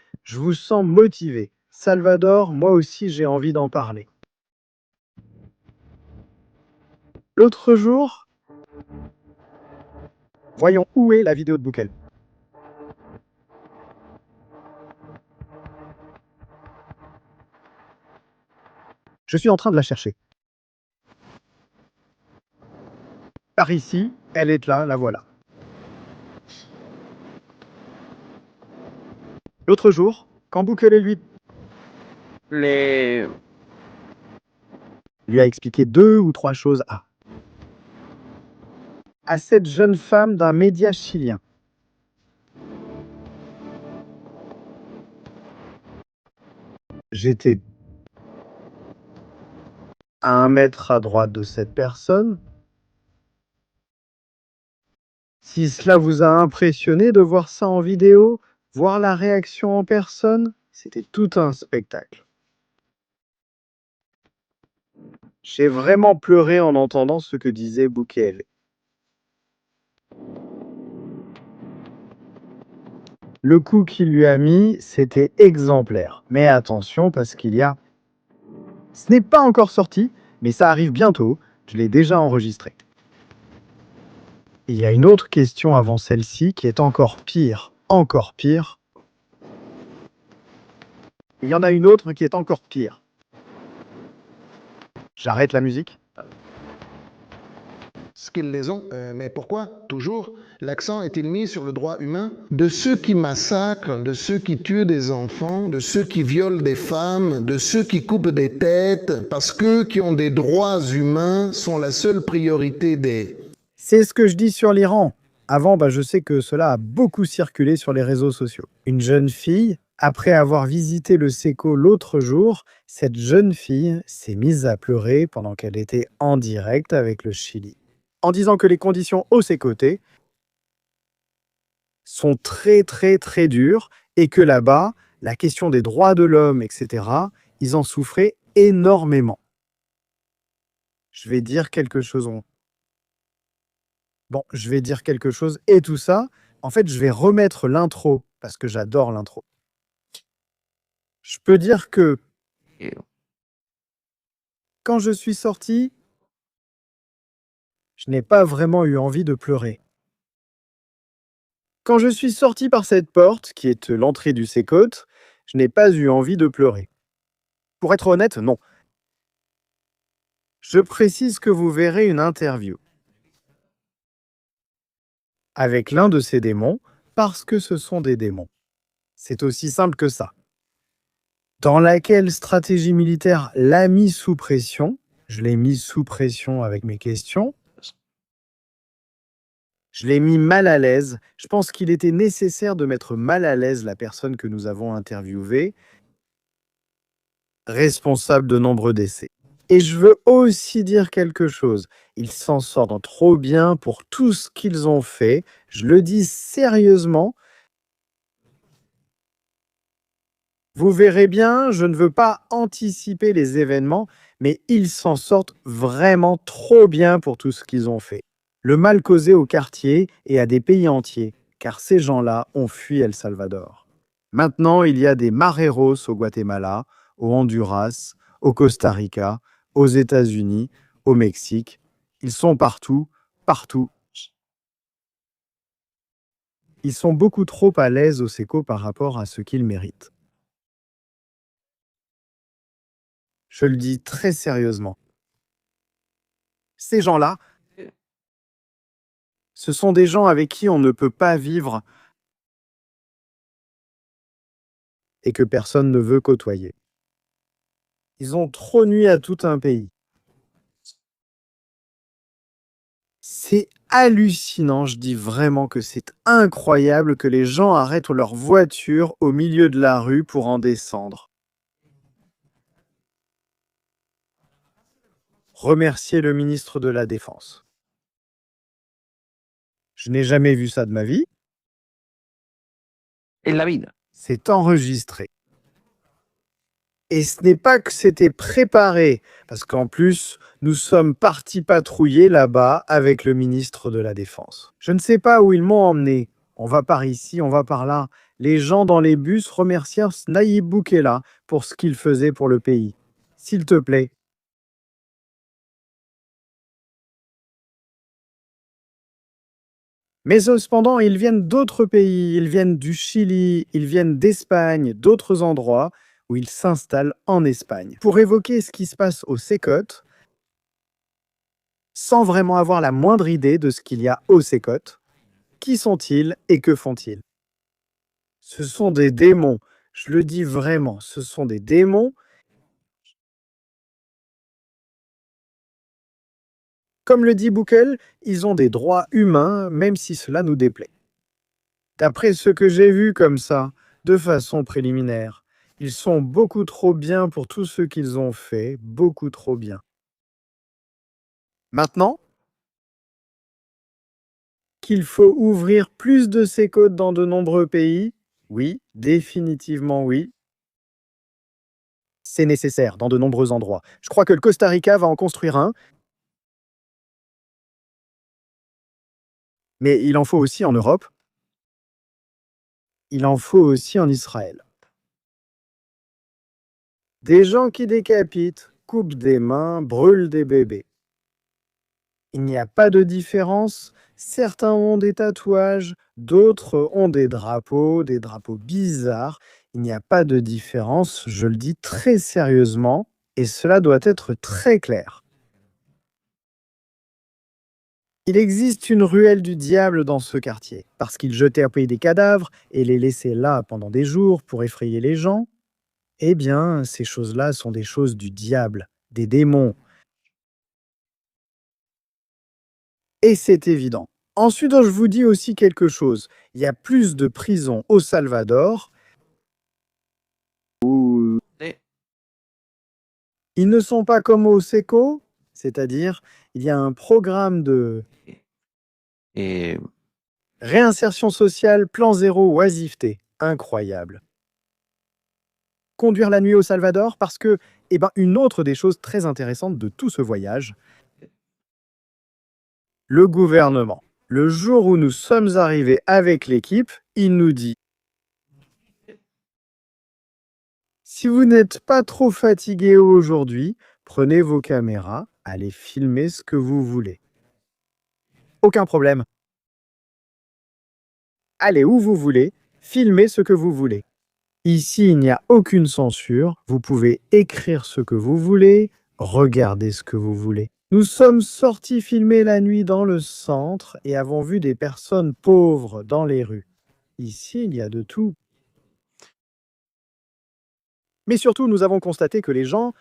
Salvador, moi aussi j'ai envie d'en parler. L'autre jour, voyons où est la vidéo de Bukele. Je suis en train de la chercher. Par ici, elle est là, la voilà. L'autre jour, quand Bukele lui a expliqué 2 ou 3 choses à cette jeune femme d'un média chilien. J'étais à 1 mètre à droite de cette personne. Si cela vous a impressionné de voir ça en vidéo, voir la réaction en personne, c'était tout un spectacle. J'ai vraiment pleuré en entendant ce que disait Bukele. Le coup qu'il lui a mis, c'était exemplaire. Mais attention, parce qu'il y a... Ce n'est pas encore sorti, mais ça arrive bientôt. Je l'ai déjà enregistré. Il y a une autre question avant celle-ci qui est encore pire. Encore pire. Il y en a une autre qui est encore pire. J'arrête la musique. Ce qu'ils les ont, mais pourquoi toujours l'accent est-il mis sur le droit humain de ceux qui massacrent, de ceux qui tuent des enfants, de ceux qui violent des femmes, de ceux qui coupent des têtes, parce qu'eux qui ont des droits humains sont la seule priorité des... C'est ce que je dis sur l'Iran. Avant, je sais que cela a beaucoup circulé sur les réseaux sociaux. Une jeune fille, après avoir visité le Seco l'autre jour, cette jeune fille s'est mise à pleurer pendant qu'elle était en direct avec le Chili, en disant que les conditions au Secoté sont très très très dures et que là-bas, la question des droits de l'homme, etc., ils en souffraient énormément. Je vais dire quelque chose. Je vais dire quelque chose et tout ça, en fait, je vais remettre l'intro parce que j'adore l'intro. Je peux dire que quand je suis sorti, je n'ai pas vraiment eu envie de pleurer. Quand je suis sorti par cette porte, qui est l'entrée du Sécote, je n'ai pas eu envie de pleurer. Pour être honnête, non. Je précise que vous verrez une interview avec l'un de ces démons, parce que ce sont des démons. C'est aussi simple que ça. Dans laquelle stratégie militaire l'a mis sous pression, je l'ai mis sous pression avec mes questions, je l'ai mis mal à l'aise. Je pense qu'il était nécessaire de mettre mal à l'aise la personne que nous avons interviewée, responsable de nombreux décès. Et je veux aussi dire quelque chose. Ils s'en sortent trop bien pour tout ce qu'ils ont fait. Je le dis sérieusement. Vous verrez bien, je ne veux pas anticiper les événements, mais ils s'en sortent vraiment trop bien pour tout ce qu'ils ont fait. Le mal causé au quartier et à des pays entiers, car ces gens-là ont fui El Salvador. Maintenant, il y a des mareros au Guatemala, au Honduras, au Costa Rica, aux États-Unis, au Mexique. Ils sont partout, partout. Ils sont beaucoup trop à l'aise au SECO par rapport à ce qu'ils méritent. Je le dis très sérieusement. Ces gens-là, ce sont des gens avec qui on ne peut pas vivre et que personne ne veut côtoyer. Ils ont trop nui à tout un pays. C'est hallucinant, je dis vraiment que c'est incroyable que les gens arrêtent leur voiture au milieu de la rue pour en descendre. Remercier le ministre de la Défense. Je n'ai jamais vu ça de ma vie. En la vida. C'est enregistré. Et ce n'est pas que c'était préparé, parce qu'en plus, nous sommes partis patrouiller là-bas avec le ministre de la Défense. Je ne sais pas où ils m'ont emmené. On va par ici, on va par là. Les gens dans les bus remercièrent Nayib Bukele pour ce qu'il faisait pour le pays. S'il te plaît. Mais cependant, ils viennent d'autres pays, ils viennent du Chili, ils viennent d'Espagne, d'autres endroits où ils s'installent en Espagne. Pour évoquer ce qui se passe au Sécote, sans vraiment avoir la moindre idée de ce qu'il y a au Sécote, qui sont-ils et que font-ils? Ce sont des démons, je le dis vraiment, ce sont des démons. Comme le dit Bukele, ils ont des droits humains, même si cela nous déplaît. D'après ce que j'ai vu comme ça, de façon préliminaire, ils sont beaucoup trop bien pour tout ce qu'ils ont fait, beaucoup trop bien. Maintenant, qu'il faut ouvrir plus de Sécote dans de nombreux pays, oui, définitivement oui. C'est nécessaire dans de nombreux endroits. Je crois que le Costa Rica va en construire un. Mais il en faut aussi en Europe. Il en faut aussi en Israël. Des gens qui décapitent, coupent des mains, brûlent des bébés. Il n'y a pas de différence. Certains ont des tatouages, d'autres ont des drapeaux bizarres. Il n'y a pas de différence, je le dis très sérieusement, et cela doit être très clair. Il existe une ruelle du diable dans ce quartier, parce qu'ils jetaient à pays des cadavres et les laissaient là pendant des jours pour effrayer les gens. Eh bien, ces choses-là sont des choses du diable, des démons. Et c'est évident. Ensuite, je vous dis aussi quelque chose. Il y a plus de prisons au Salvador où ils ne sont pas comme au SECO, c'est-à-dire il y a un programme de réinsertion sociale, plan zéro, oisiveté. Incroyable. Conduire la nuit au Salvador parce que, une autre des choses très intéressantes de tout ce voyage, le gouvernement, le jour où nous sommes arrivés avec l'équipe, il nous dit « Si vous n'êtes pas trop fatigué aujourd'hui, Prenez vos caméras, allez filmer ce que vous voulez. Aucun problème. Allez où vous voulez, filmez ce que vous voulez. Ici, il n'y a aucune censure. Vous pouvez écrire ce que vous voulez, regarder ce que vous voulez. Nous sommes sortis filmer la nuit dans le centre et avons vu des personnes pauvres dans les rues. Ici, il y a de tout. Mais surtout, nous avons constaté que les gens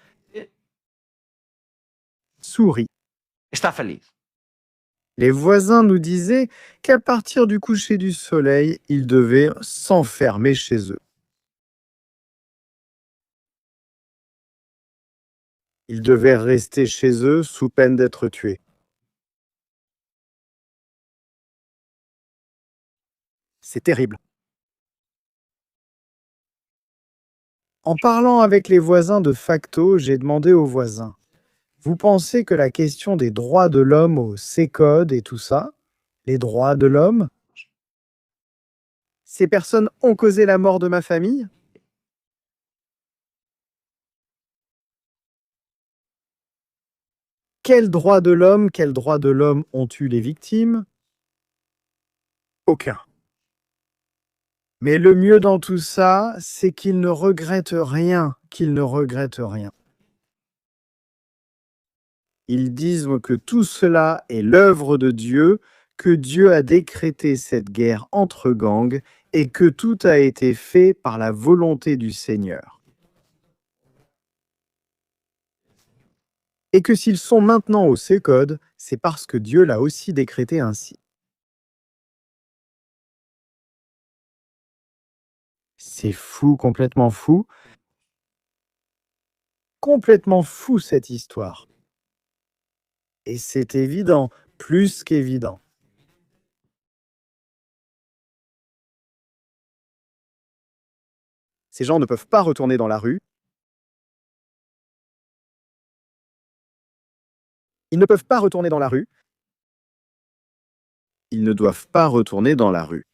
sourient. Está feliz. Les voisins nous disaient qu'à partir du coucher du soleil, ils devaient s'enfermer chez eux. Ils devaient rester chez eux sous peine d'être tués. C'est terrible. En parlant avec les voisins de facto, j'ai demandé aux voisins, vous pensez que la question des droits de l'homme au CECODE et tout ça, les droits de l'homme, ces personnes ont causé la mort de ma famille? Quels droits de l'homme ont eu les victimes? Aucun. Mais le mieux dans tout ça, c'est qu'ils ne regrettent rien, Ils disent que tout cela est l'œuvre de Dieu, que Dieu a décrété cette guerre entre gangs et que tout a été fait par la volonté du Seigneur. Et que s'ils sont maintenant au CECODE, c'est parce que Dieu l'a aussi décrété ainsi. C'est fou, complètement fou. Complètement fou cette histoire. Et c'est évident, plus qu'évident. Ces gens ne peuvent pas retourner dans la rue. Ils ne peuvent pas retourner dans la rue. Ils ne doivent pas retourner dans la rue.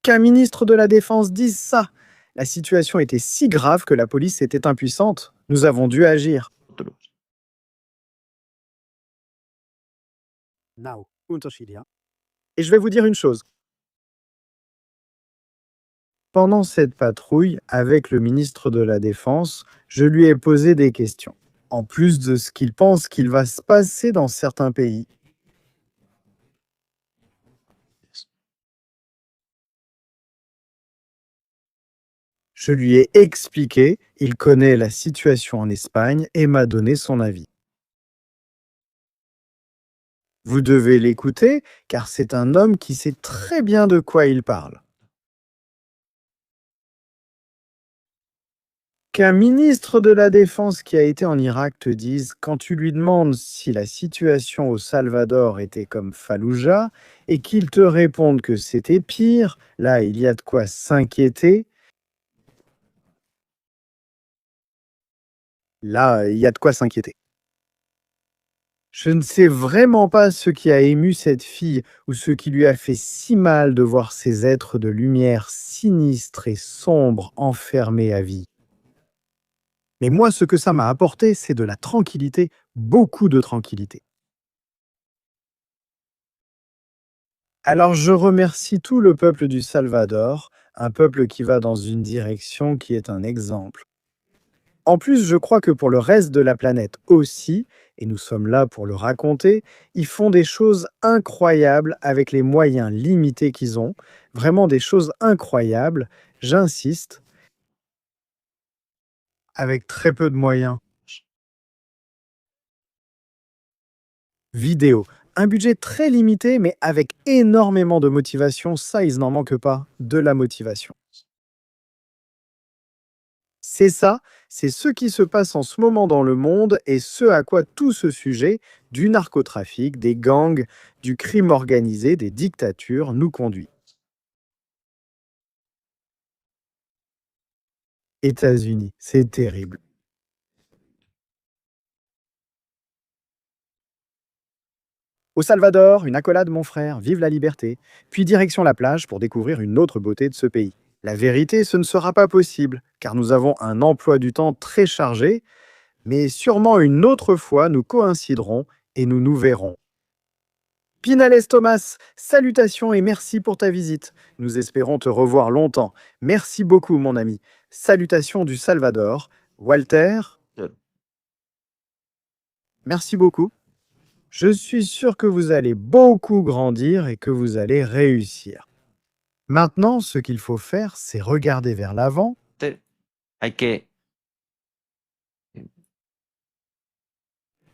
Qu'un ministre de la Défense dise ça. La situation était si grave que la police était impuissante. Nous avons dû agir. Et je vais vous dire une chose. Pendant cette patrouille, avec le ministre de la Défense, je lui ai posé des questions, en plus de ce qu'il pense qu'il va se passer dans certains pays. Je lui ai expliqué, il connaît la situation en Espagne et m'a donné son avis. Vous devez l'écouter, car c'est un homme qui sait très bien de quoi il parle. Qu'un ministre de la Défense qui a été en Irak te dise, quand tu lui demandes si la situation au Salvador était comme Fallujah, et qu'il te réponde que c'était pire, là il y a de quoi s'inquiéter. Là, il y a de quoi s'inquiéter. Je ne sais vraiment pas ce qui a ému cette fille ou ce qui lui a fait si mal de voir ces êtres de lumière sinistres et sombres enfermés à vie. Mais moi, ce que ça m'a apporté, c'est de la tranquillité, beaucoup de tranquillité. Alors je remercie tout le peuple du Salvador, un peuple qui va dans une direction qui est un exemple. En plus, je crois que pour le reste de la planète aussi, et nous sommes là pour le raconter, ils font des choses incroyables avec les moyens limités qu'ils ont, vraiment des choses incroyables, j'insiste, avec très peu de moyens. Vidéo, un budget très limité, mais avec énormément de motivation, ça, ils n'en manquent pas, de la motivation. C'est ça, c'est ce qui se passe en ce moment dans le monde et ce à quoi tout ce sujet, du narcotrafic, des gangs, du crime organisé, des dictatures, nous conduit. États-Unis, c'est terrible. Au Salvador, une accolade mon frère, vive la liberté, puis direction la plage pour découvrir une autre beauté de ce pays. La vérité, ce ne sera pas possible, car nous avons un emploi du temps très chargé, mais sûrement une autre fois nous coïnciderons et nous nous verrons. Pinales Thomas, salutations et merci pour ta visite. Nous espérons te revoir longtemps. Merci beaucoup, mon ami. Salutations du Salvador. Walter. Merci beaucoup. Je suis sûr que vous allez beaucoup grandir et que vous allez réussir. Maintenant, ce qu'il faut faire, c'est regarder vers l'avant. Hay que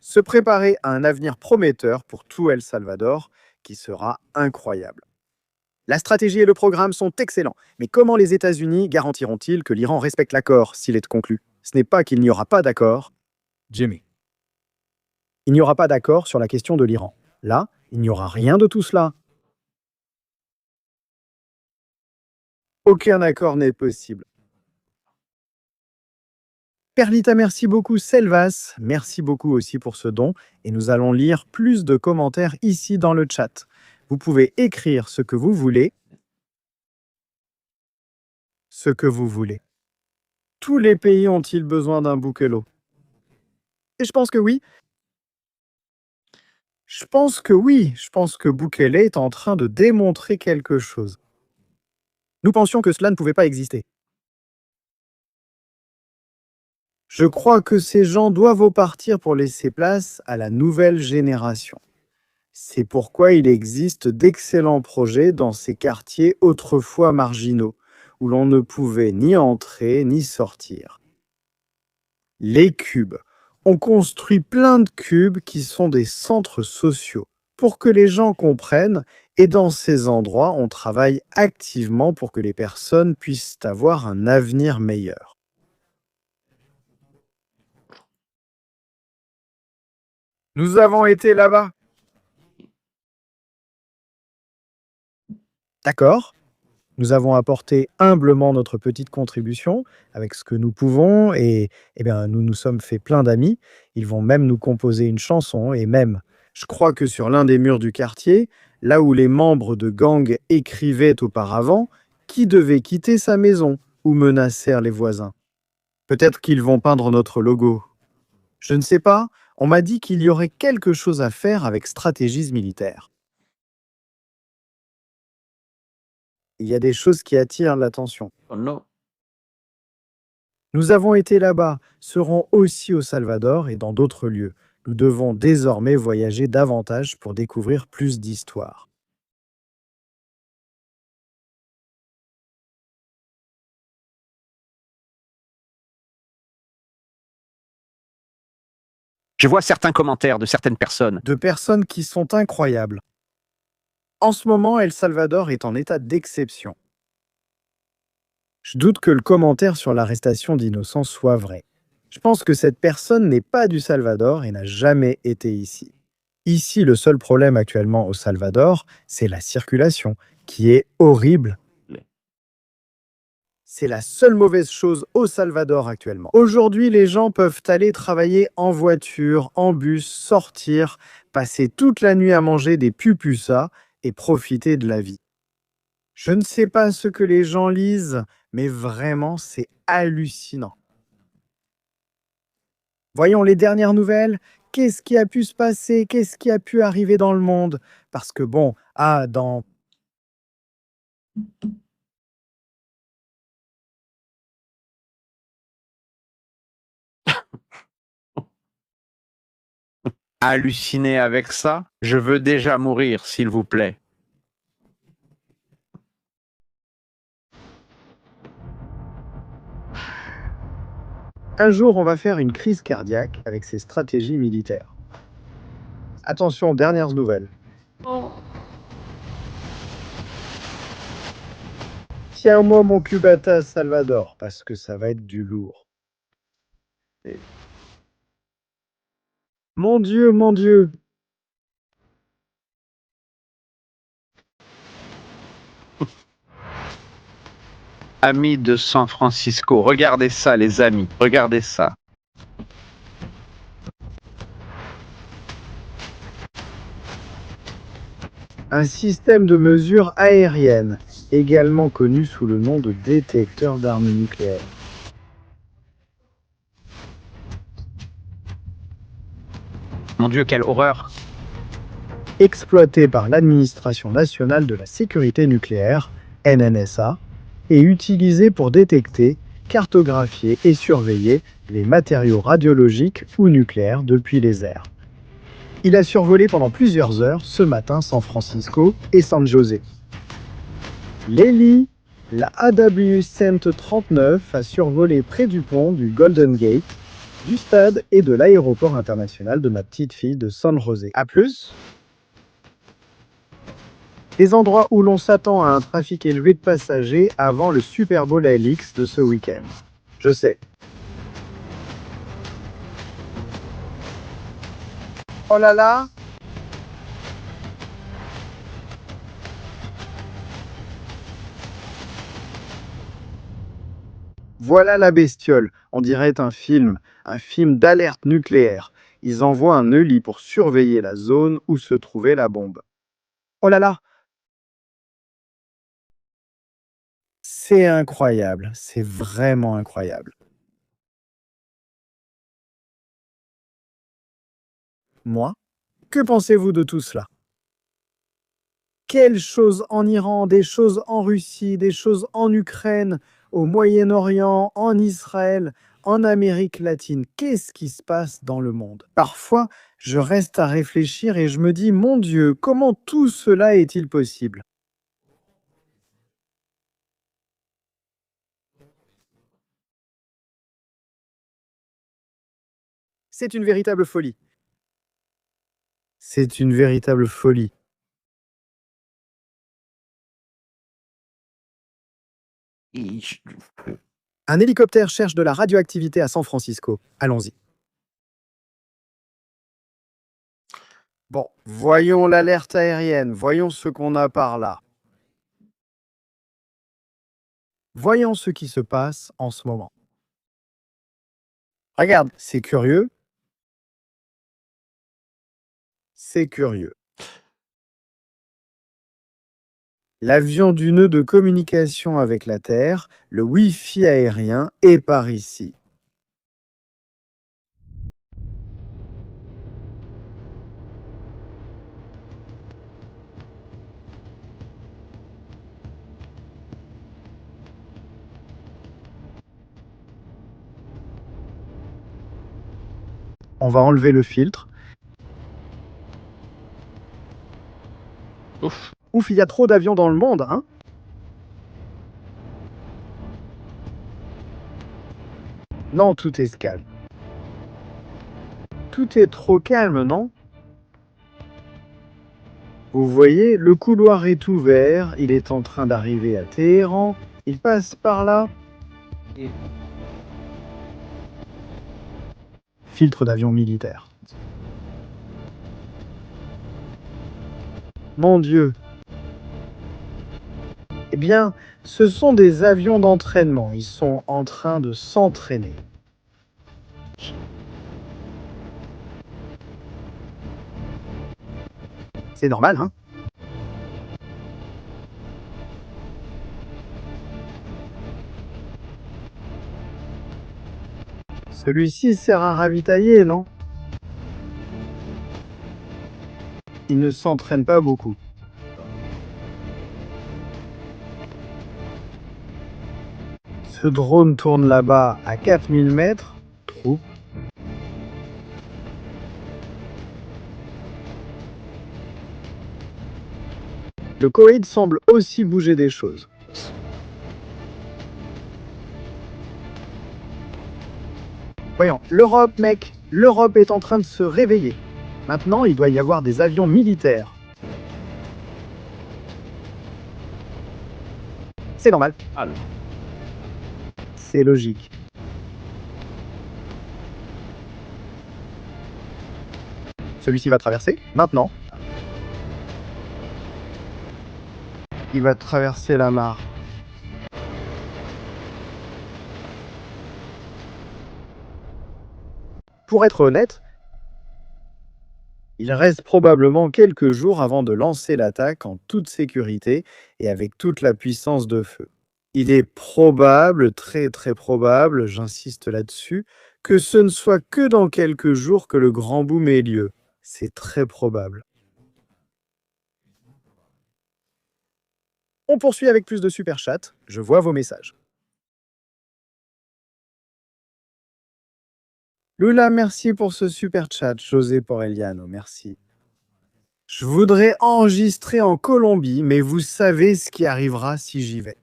Se préparer à un avenir prometteur pour tout El Salvador qui sera incroyable. La stratégie et le programme sont excellents, mais comment les États-Unis garantiront-ils que l'Iran respecte l'accord s'il est conclu? Ce n'est pas qu'il n'y aura pas d'accord, Jimmy. Il n'y aura pas d'accord sur la question de l'Iran. Là, il n'y aura rien de tout cela. Aucun accord n'est possible. Perlita, merci beaucoup. Selvas, merci beaucoup aussi pour ce don. Et nous allons lire plus de commentaires ici dans le chat. Vous pouvez écrire ce que vous voulez. Ce que vous voulez. Tous les pays ont-ils besoin d'un Bukele? Et je pense que oui. Je pense que oui. Je pense que Bukele est en train de démontrer quelque chose. Nous pensions que cela ne pouvait pas exister. Je crois que ces gens doivent partir pour laisser place à la nouvelle génération. C'est pourquoi il existe d'excellents projets dans ces quartiers autrefois marginaux, où l'on ne pouvait ni entrer ni sortir. Les cubes. On construit plein de cubes qui sont des centres sociaux, pour que les gens comprennent, et dans ces endroits, on travaille activement pour que les personnes puissent avoir un avenir meilleur. Nous avons été là-bas. D'accord. Nous avons apporté humblement notre petite contribution avec ce que nous pouvons et nous nous sommes fait plein d'amis. Ils vont même nous composer une chanson et même, je crois que sur l'un des murs du quartier, là où les membres de gangs écrivaient auparavant, qui devait quitter sa maison ou menacèrent les voisins. Peut-être qu'ils vont peindre notre logo. Je ne sais pas. On m'a dit qu'il y aurait quelque chose à faire avec stratégies militaires. Il y a des choses qui attirent l'attention. Oh no. Nous avons été là-bas, serons aussi au Salvador et dans d'autres lieux. Nous devons désormais voyager davantage pour découvrir plus d'histoires. Je vois certains commentaires de certaines personnes. De personnes qui sont incroyables. En ce moment, El Salvador est en état d'exception. Je doute que le commentaire sur l'arrestation d'innocents soit vrai. Je pense que cette personne n'est pas du Salvador et n'a jamais été ici. Ici, le seul problème actuellement au Salvador, c'est la circulation, qui est horrible. C'est la seule mauvaise chose au Salvador actuellement. Aujourd'hui, les gens peuvent aller travailler en voiture, en bus, sortir, passer toute la nuit à manger des pupusas et profiter de la vie. Je ne sais pas ce que les gens lisent, mais vraiment, c'est hallucinant. Voyons les dernières nouvelles. Qu'est-ce qui a pu se passer? Qu'est-ce qui a pu arriver dans le monde? Parce que bon, dans... Halluciner avec ça? Je veux déjà mourir, s'il vous plaît. Un jour, on va faire une crise cardiaque avec ces stratégies militaires. Attention, dernières nouvelles. Tiens-moi mon cubata Salvador, parce que ça va être du lourd. Mon Dieu, mon Dieu. Amis de San Francisco, regardez ça les amis, regardez ça. Un système de mesure aérienne. également connu sous le nom de détecteur d'armes nucléaires. Mon Dieu, quelle horreur! Exploité par l'Administration nationale de la sécurité nucléaire, NNSA, et utilisé pour détecter, cartographier et surveiller les matériaux radiologiques ou nucléaires depuis les airs. Il a survolé pendant plusieurs heures ce matin San Francisco et San José. L'Eli, la AW-139 39 a survolé près du pont du Golden Gate, du stade et de l'aéroport international de ma petite fille de San José. À plus! Des endroits où l'on s'attend à un trafic élevé de passagers avant le Super Bowl LX de ce week-end. Je sais. Oh là là! Voilà la bestiole. On dirait un film d'alerte nucléaire. Ils envoient un Eli pour surveiller la zone où se trouvait la bombe. Oh là là! C'est incroyable, c'est vraiment incroyable. Moi, que pensez-vous de tout cela? Quelles choses en Iran, des choses en Russie, des choses en Ukraine, au Moyen-Orient, en Israël, en Amérique latine? Qu'est-ce qui se passe dans le monde? Parfois, je reste à réfléchir et je me dis, mon Dieu, comment tout cela est-il possible? C'est une véritable folie. C'est une véritable folie. Un hélicoptère cherche de la radioactivité à San Francisco. Allons-y. Bon, voyons l'alerte aérienne. Voyons ce qu'on a par là. Voyons ce qui se passe en ce moment. Regarde, c'est curieux. C'est curieux. L'avion du nœud de communication avec la Terre, le Wi-Fi aérien, est par ici. On va enlever le filtre. Ouf. Ouf, il y a trop d'avions dans le monde, hein? Non, tout est calme. Tout est trop calme, non? Vous voyez, le couloir est ouvert, il est en train d'arriver à Téhéran, il passe par là. Filtre d'avion militaire. Mon Dieu! Eh bien, ce sont des avions d'entraînement. Ils sont en train de s'entraîner. C'est normal, hein? Celui-ci sert à ravitailler, non? Il ne s'entraîne pas beaucoup. Ce drone tourne là-bas à 4000 mètres. Trou. Le Koweït semble aussi bouger des choses. Voyons, l'Europe, mec, l'Europe est en train de se réveiller. Maintenant, il doit y avoir des avions militaires. C'est normal. C'est logique. Celui-ci va traverser, maintenant. Il va traverser la mare. Pour être honnête, Il reste probablement quelques jours avant de lancer l'attaque en toute sécurité et avec toute la puissance de feu. Il est probable, très très probable, j'insiste là-dessus, que ce ne soit que dans quelques jours que le grand boom ait lieu. C'est très probable. On poursuit avec plus de super chat. Je vois vos messages. Lula, merci pour ce super chat. José Poreliano, merci. Je voudrais enregistrer en Colombie, mais vous savez ce qui arrivera si j'y vais.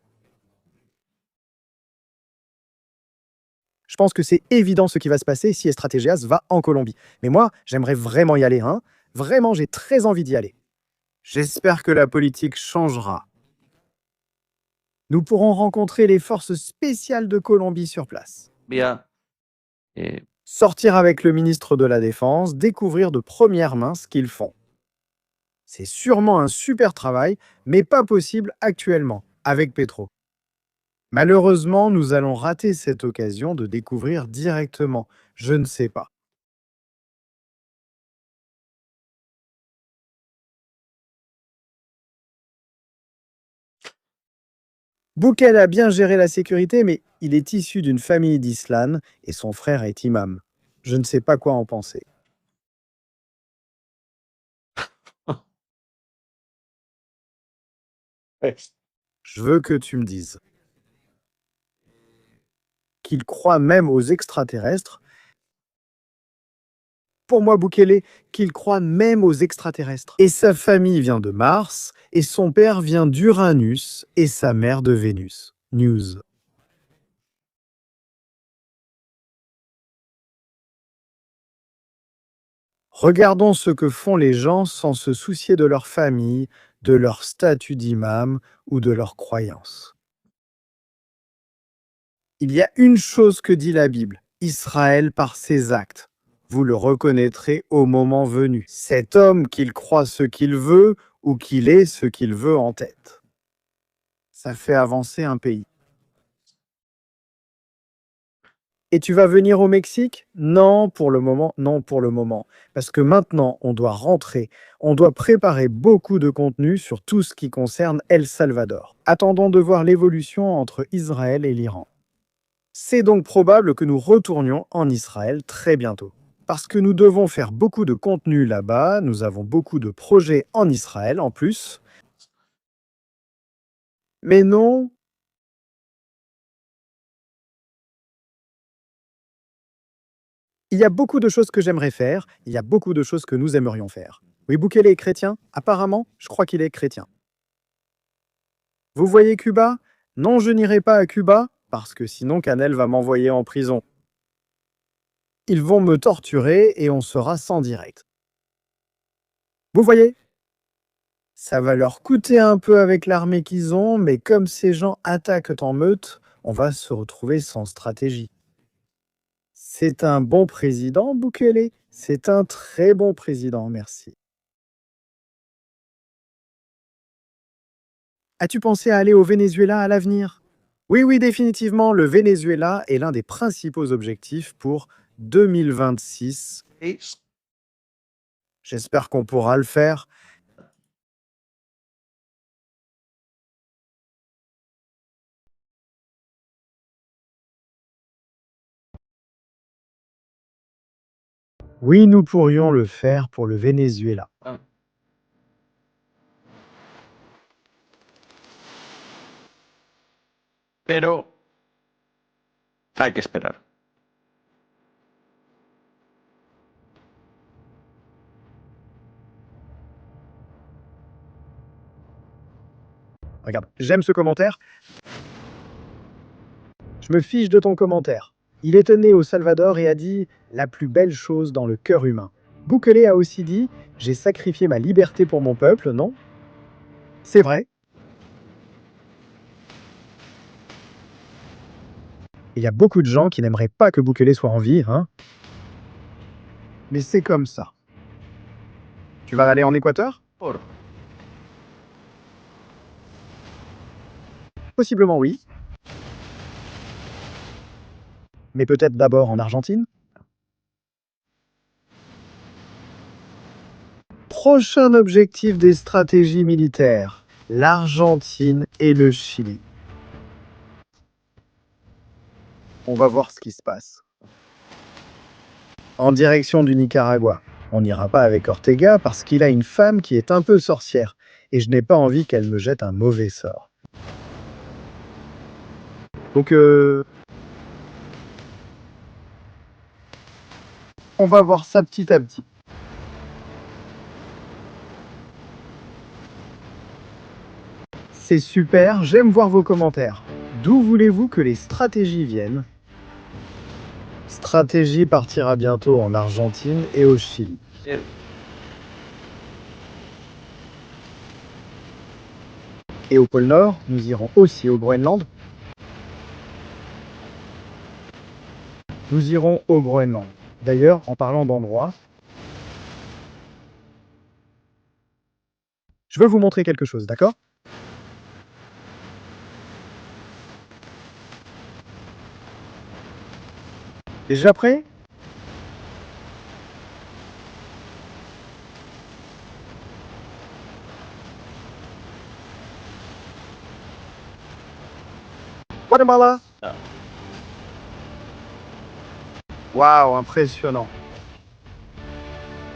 Je pense que c'est évident ce qui va se passer si Estratégias va en Colombie. Mais moi, j'aimerais vraiment y aller, hein. Vraiment, j'ai très envie d'y aller. J'espère que la politique changera. Nous pourrons rencontrer les forces spéciales de Colombie sur place. Bien. Et Sortir avec le ministre de la Défense, découvrir de première main ce qu'ils font. C'est sûrement un super travail, mais pas possible actuellement, avec Petro. Malheureusement, nous allons rater cette occasion de découvrir directement. Je ne sais pas. Boukel a bien géré la sécurité, mais il est issu d'une famille d'islam et son frère est imam. Je ne sais pas quoi en penser. Je veux que tu me dises qu'il croit même aux extraterrestres. Pour moi, Bukele, qu'il croit même aux extraterrestres. Et sa famille vient de Mars, et son père vient d'Uranus, et sa mère de Vénus. News. Regardons ce que font les gens sans se soucier de leur famille, de leur statut d'imam ou de leurs croyances. Il y a une chose que dit la Bible, Israël par ses actes. Vous le reconnaîtrez au moment venu. Cet homme qu'il croit ce qu'il veut ou qu'il est ce qu'il veut en tête. Ça fait avancer un pays. Et tu vas venir au Mexique? Non, pour le moment, non pour le moment. Parce que maintenant, on doit rentrer. On doit préparer beaucoup de contenu sur tout ce qui concerne El Salvador. Attendons de voir l'évolution entre Israël et l'Iran. C'est donc probable que nous retournions en Israël très bientôt. Parce que nous devons faire beaucoup de contenu là-bas, nous avons beaucoup de projets en Israël en plus. Mais non, il y a beaucoup de choses que j'aimerais faire, il y a beaucoup de choses que nous aimerions faire. Oui, Bukele est chrétien? Apparemment, je crois qu'il est chrétien. Vous voyez Cuba? Non, je n'irai pas à Cuba, parce que sinon Canel va m'envoyer en prison. Ils vont me torturer et on sera sans direct. Vous voyez? Ça va leur coûter un peu avec l'armée qu'ils ont, mais comme ces gens attaquent en meute, on va se retrouver sans stratégie. C'est un bon président, Bukele. C'est un très bon président, merci. As-tu pensé à aller au Venezuela à l'avenir? Oui, définitivement, le Venezuela est l'un des principaux objectifs pour 2026. J'espère qu'on pourra le faire. Oui, nous pourrions le faire pour le Venezuela. Pero hay que esperar. Regarde, j'aime ce commentaire. Je me fiche de ton commentaire. Il est né au Salvador et a dit « la plus belle chose dans le cœur humain ». Bukele a aussi dit « j'ai sacrifié ma liberté pour mon peuple », non? C'est vrai. Il y a beaucoup de gens qui n'aimeraient pas que Bukele soit en vie, hein? Mais c'est comme ça. Tu vas aller en Équateur? Possiblement oui. Mais peut-être d'abord en Argentine? Prochain objectif des stratégies militaires, l'Argentine et le Chili. On va voir ce qui se passe. En direction du Nicaragua. On n'ira pas avec Ortega parce qu'il a une femme qui est un peu sorcière et je n'ai pas envie qu'elle me jette un mauvais sort. Donc, on va voir ça petit à petit. C'est super, j'aime voir vos commentaires. D'où voulez-vous que les stratégies viennent? Stratégie partira bientôt en Argentine et au Chili. Et au pôle Nord, nous irons aussi au Groenland. Nous irons au Groenland. D'ailleurs, en parlant d'endroits, je veux vous montrer quelque chose, d'accord? Déjà prêt? Guatemala! Ah. Waouh, impressionnant.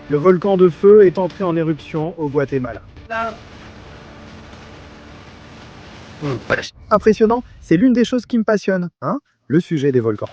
Le volcan de feu est entré en éruption au Guatemala. Impressionnant, c'est l'une des choses qui me passionne, hein? Le sujet des volcans.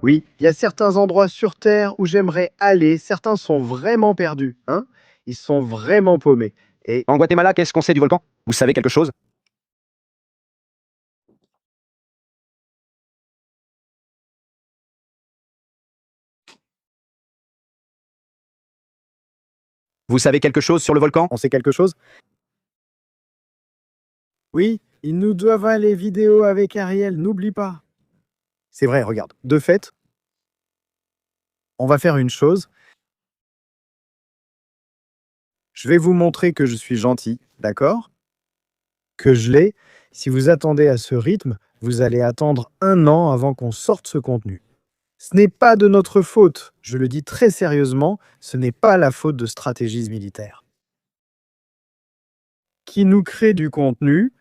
Oui, il y a certains endroits sur Terre où j'aimerais aller, certains sont vraiment perdus, hein? Ils sont vraiment paumés. Et En Guatemala, qu'est-ce qu'on sait du volcan? Vous savez quelque chose? Vous savez quelque chose sur le volcan? on sait quelque chose? Oui, ils nous doivent aller vidéo avec Ariel, n'oublie pas. C'est vrai, regarde. De fait, on va faire une chose. Je vais vous montrer que je suis gentil, d'accord? Que je l'ai. Si vous attendez à ce rythme, vous allez attendre 1 an avant qu'on sorte ce contenu. Ce n'est pas de notre faute, je le dis très sérieusement, ce n'est pas la faute de stratégies militaires. Qui nous crée du contenu,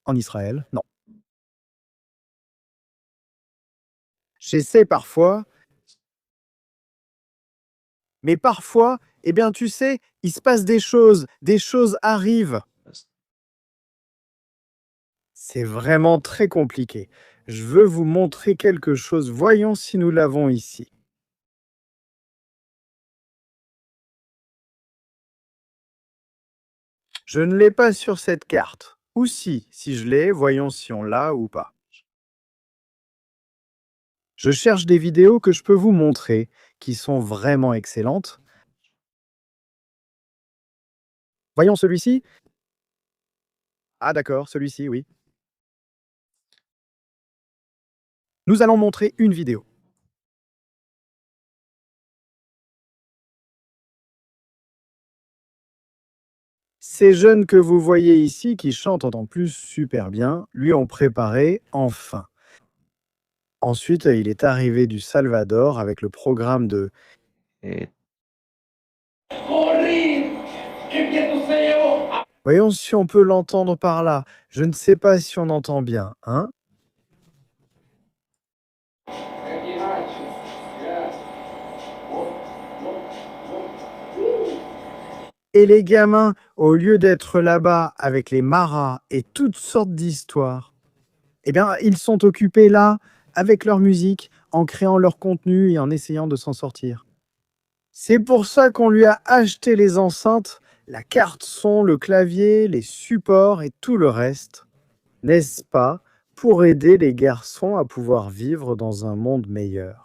en Israël, non. J'essaie parfois, mais parfois, eh bien tu sais, il se passe des choses arrivent. C'est vraiment très compliqué. Je veux vous montrer quelque chose, voyons si nous l'avons ici. Je ne l'ai pas sur cette carte. Ou si je l'ai, voyons si on l'a ou pas. Je cherche des vidéos que je peux vous montrer, qui sont vraiment excellentes. Voyons celui-ci. Ah d'accord, celui-ci, oui. Nous allons montrer une vidéo. Ces jeunes que vous voyez ici, qui chantent en plus super bien, lui ont préparé enfin. Ensuite, il est arrivé du Salvador avec le programme de... Voyons si on peut l'entendre par là. Je ne sais pas si on entend bien, hein? Et les gamins, au lieu d'être là-bas avec les maras et toutes sortes d'histoires, eh bien, ils sont occupés là, avec leur musique, en créant leur contenu et en essayant de s'en sortir. C'est pour ça qu'on lui a acheté les enceintes, la carte son, le clavier, les supports et tout le reste. N'est-ce pas, pour aider les garçons à pouvoir vivre dans un monde meilleur.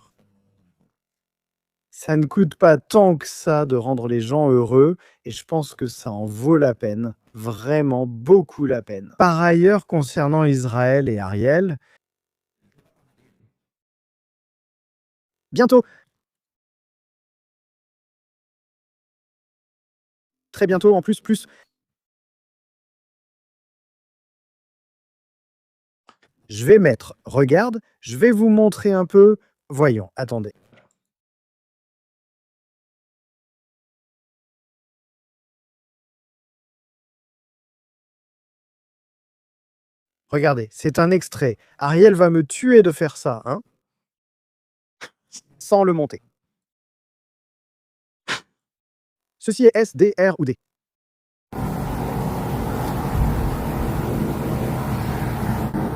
Ça ne coûte pas tant que ça de rendre les gens heureux et je pense que ça en vaut la peine, vraiment beaucoup la peine. Par ailleurs, concernant Israël et Ariel, bientôt très bientôt, en plus. Je vais mettre, regarde, je vais vous montrer un peu. Voyons, attendez. Regardez, c'est un extrait. Ariel va me tuer de faire ça, hein? Sans le monter. Ceci est S, D, R ou D.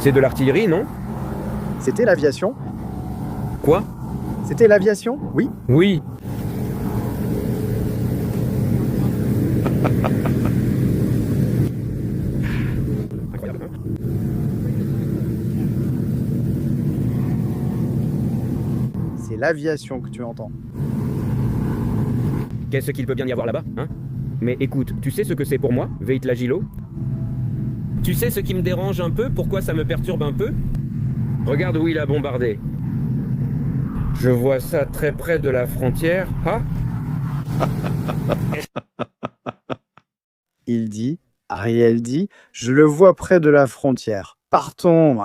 C'est de l'artillerie, non? C'était l'aviation. Quoi? C'était l'aviation, oui. Oui. Incroyable, hein? C'est l'aviation que tu entends. Qu'est-ce qu'il peut bien y avoir là-bas, hein? Mais écoute, tu sais ce que c'est pour moi, Veit Lagilo? Tu sais ce qui me dérange un peu? Pourquoi ça me perturbe un peu? Regarde où il a bombardé. Je vois ça très près de la frontière, hein? Il dit, Ariel dit, je le vois près de la frontière. Partons.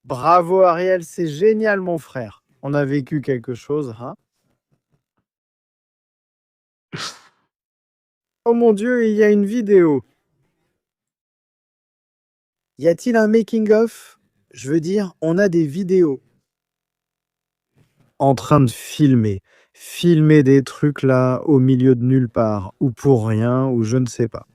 Bravo Ariel, c'est génial mon frère. On a vécu quelque chose, hein? Oh mon Dieu, il y a une vidéo. Y a-t-il un making-of? Je veux dire, on a des vidéos. En train de filmer. Filmer des trucs là, au milieu de nulle part, ou pour rien, ou je ne sais pas.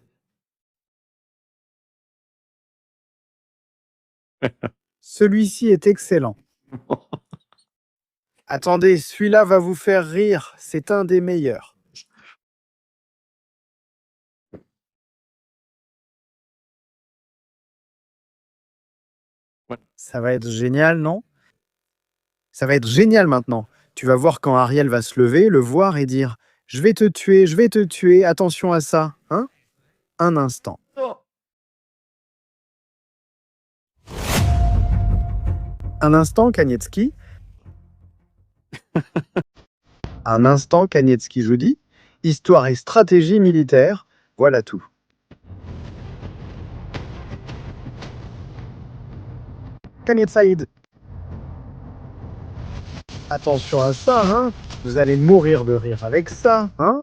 Celui-ci est excellent. Attendez, celui-là va vous faire rire. C'est un des meilleurs. Ça va être génial, non? Ça va être génial maintenant. Tu vas voir quand Ariel va se lever, le voir et dire « Je vais te tuer, attention à ça. » Hein? Un instant. Un instant, Kanievski. Un instant, Kanievski, je vous dis. Histoire et stratégie militaire, voilà tout. Kanievsaïd. Attention à ça, hein? Vous allez mourir de rire avec ça, hein?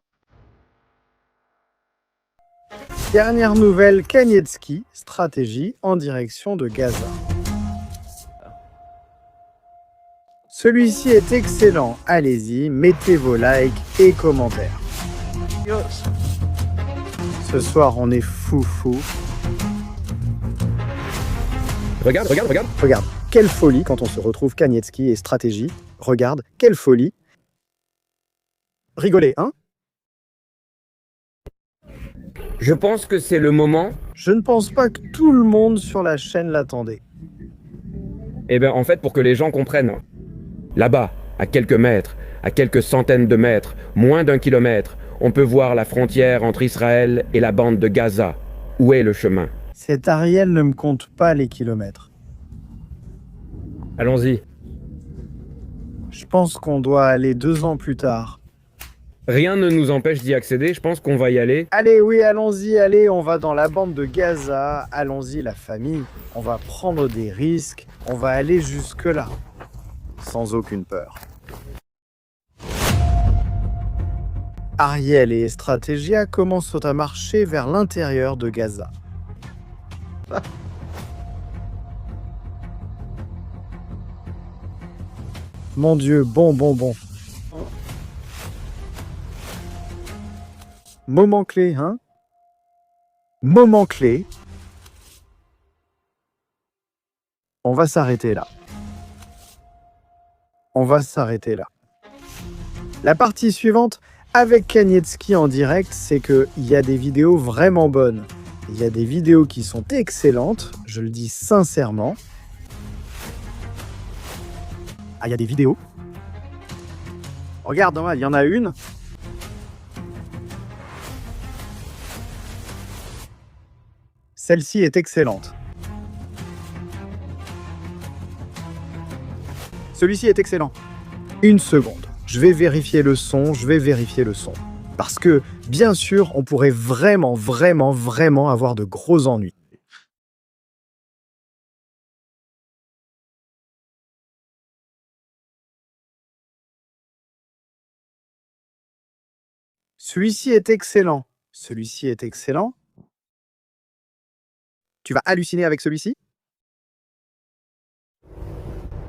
Dernière nouvelle, Kanievski, stratégie en direction de Gaza. Celui-ci est excellent. Allez-y, mettez vos likes et commentaires. Ce soir, on est fou. Regarde. Regarde, quelle folie quand on se retrouve Kanievski et stratégie. Regarde, quelle folie. Rigolez, hein? Je pense que c'est le moment. Je ne pense pas que tout le monde sur la chaîne l'attendait. Eh bien, en fait, pour que les gens comprennent. Là-bas, à quelques mètres, à quelques centaines de mètres, moins d'1 kilomètre, on peut voir la frontière entre Israël et la bande de Gaza. Où est le chemin? Cet Ariel ne me compte pas les kilomètres. Allons-y. Je pense qu'on doit aller 2 ans plus tard. Rien ne nous empêche d'y accéder, je pense qu'on va y aller. Allez, oui, allons-y, allez, on va dans la bande de Gaza. Allons-y, la famille. On va prendre des risques. On va aller jusque-là. Sans aucune peur. Ariel et Stratégia commencent à marcher vers l'intérieur de Gaza. Mon Dieu, bon. Moment clé, hein? Moment clé. On va s'arrêter là. La partie suivante, avec Kanievski en direct, c'est qu'il y a des vidéos vraiment bonnes. Il y a des vidéos qui sont excellentes, je le dis sincèrement. Ah, il y a des vidéos. Regarde, hein, il y en a une. Celle-ci est excellente. Celui-ci est excellent. Une seconde. Je vais vérifier le son, je vais vérifier le son. Parce que, bien sûr, on pourrait vraiment avoir de gros ennuis. Celui-ci est excellent. Celui-ci est excellent. Tu vas halluciner avec celui-ci?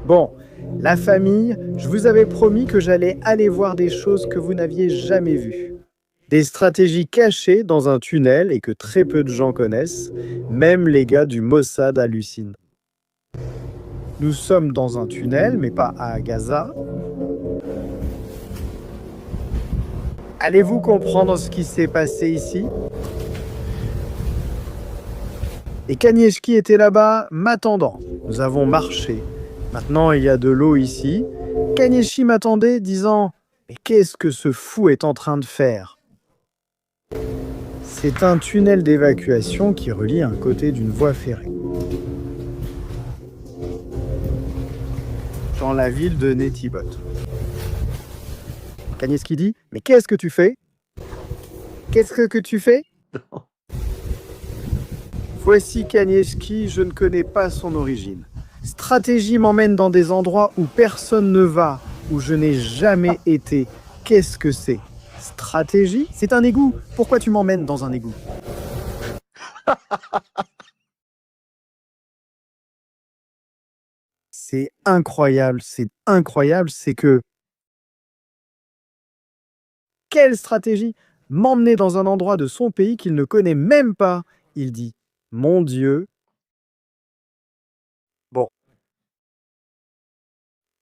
Bon, la famille, je vous avais promis que j'allais aller voir des choses que vous n'aviez jamais vues. Des stratégies cachées dans un tunnel et que très peu de gens connaissent, même les gars du Mossad hallucinent. Nous sommes dans un tunnel, mais pas à Gaza. Allez-vous comprendre ce qui s'est passé ici? Et Kanievski était là-bas, m'attendant. Nous avons marché. Maintenant, il y a de l'eau ici. Kanievski m'attendait, disant « Mais qu'est-ce que ce fou est en train de faire ?» C'est un tunnel d'évacuation qui relie un côté d'une voie ferrée. Dans la ville de Netibot. Kanievski dit « Mais qu'est-ce que tu fais? Qu'est-ce que tu fais ?» Voici Kanievski, je ne connais pas son origine. Stratégie m'emmène dans des endroits où personne ne va, où je n'ai jamais été. Qu'est-ce que c'est? Stratégie? C'est un égout. Pourquoi tu m'emmènes dans un égout? C'est incroyable, c'est que... Quelle stratégie? M'emmener dans un endroit de son pays qu'il ne connaît même pas. Il dit, mon Dieu. Bon.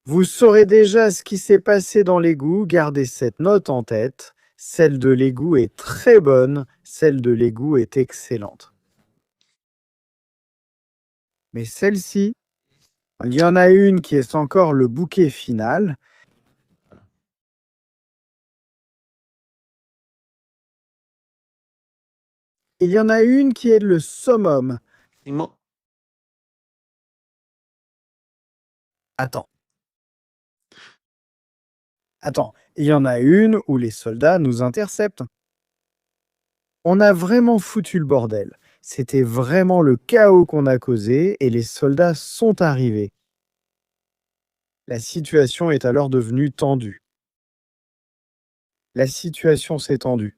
Vous saurez déjà ce qui s'est passé dans l'égout, gardez cette note en tête. Celle de l'égout est très bonne, celle de l'égout est excellente. Mais celle-ci, il y en a une qui est encore le bouquet final. Il y en a une qui est le summum. Attends, il y en a une où les soldats nous interceptent. On a vraiment foutu le bordel. C'était vraiment le chaos qu'on a causé et les soldats sont arrivés. La situation est alors devenue tendue. La situation s'est tendue.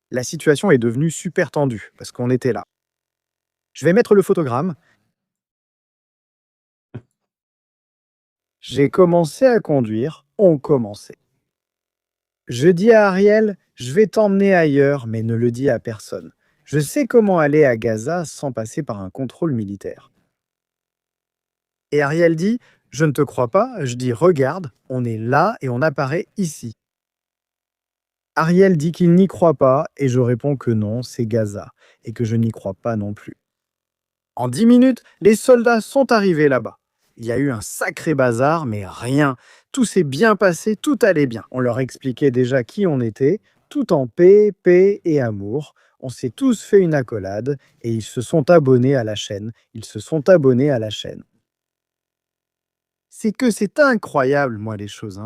La situation est devenue super tendue parce qu'on était là. Je vais mettre le photogramme. J'ai commencé à conduire, on commençait. Je dis à Ariel, je vais t'emmener ailleurs, mais ne le dis à personne. Je sais comment aller à Gaza sans passer par un contrôle militaire. Et Ariel dit, je ne te crois pas. Je dis, regarde, on est là et on apparaît ici. Ariel dit qu'il n'y croit pas et je réponds que non, c'est Gaza et que je n'y crois pas non plus. En 10 minutes, les soldats sont arrivés là-bas. Il y a eu un sacré bazar, mais rien. Tout s'est bien passé, tout allait bien. On leur expliquait déjà qui on était, tout en paix et amour. On s'est tous fait une accolade et ils se sont abonnés à la chaîne. C'est que c'est incroyable, moi, les choses.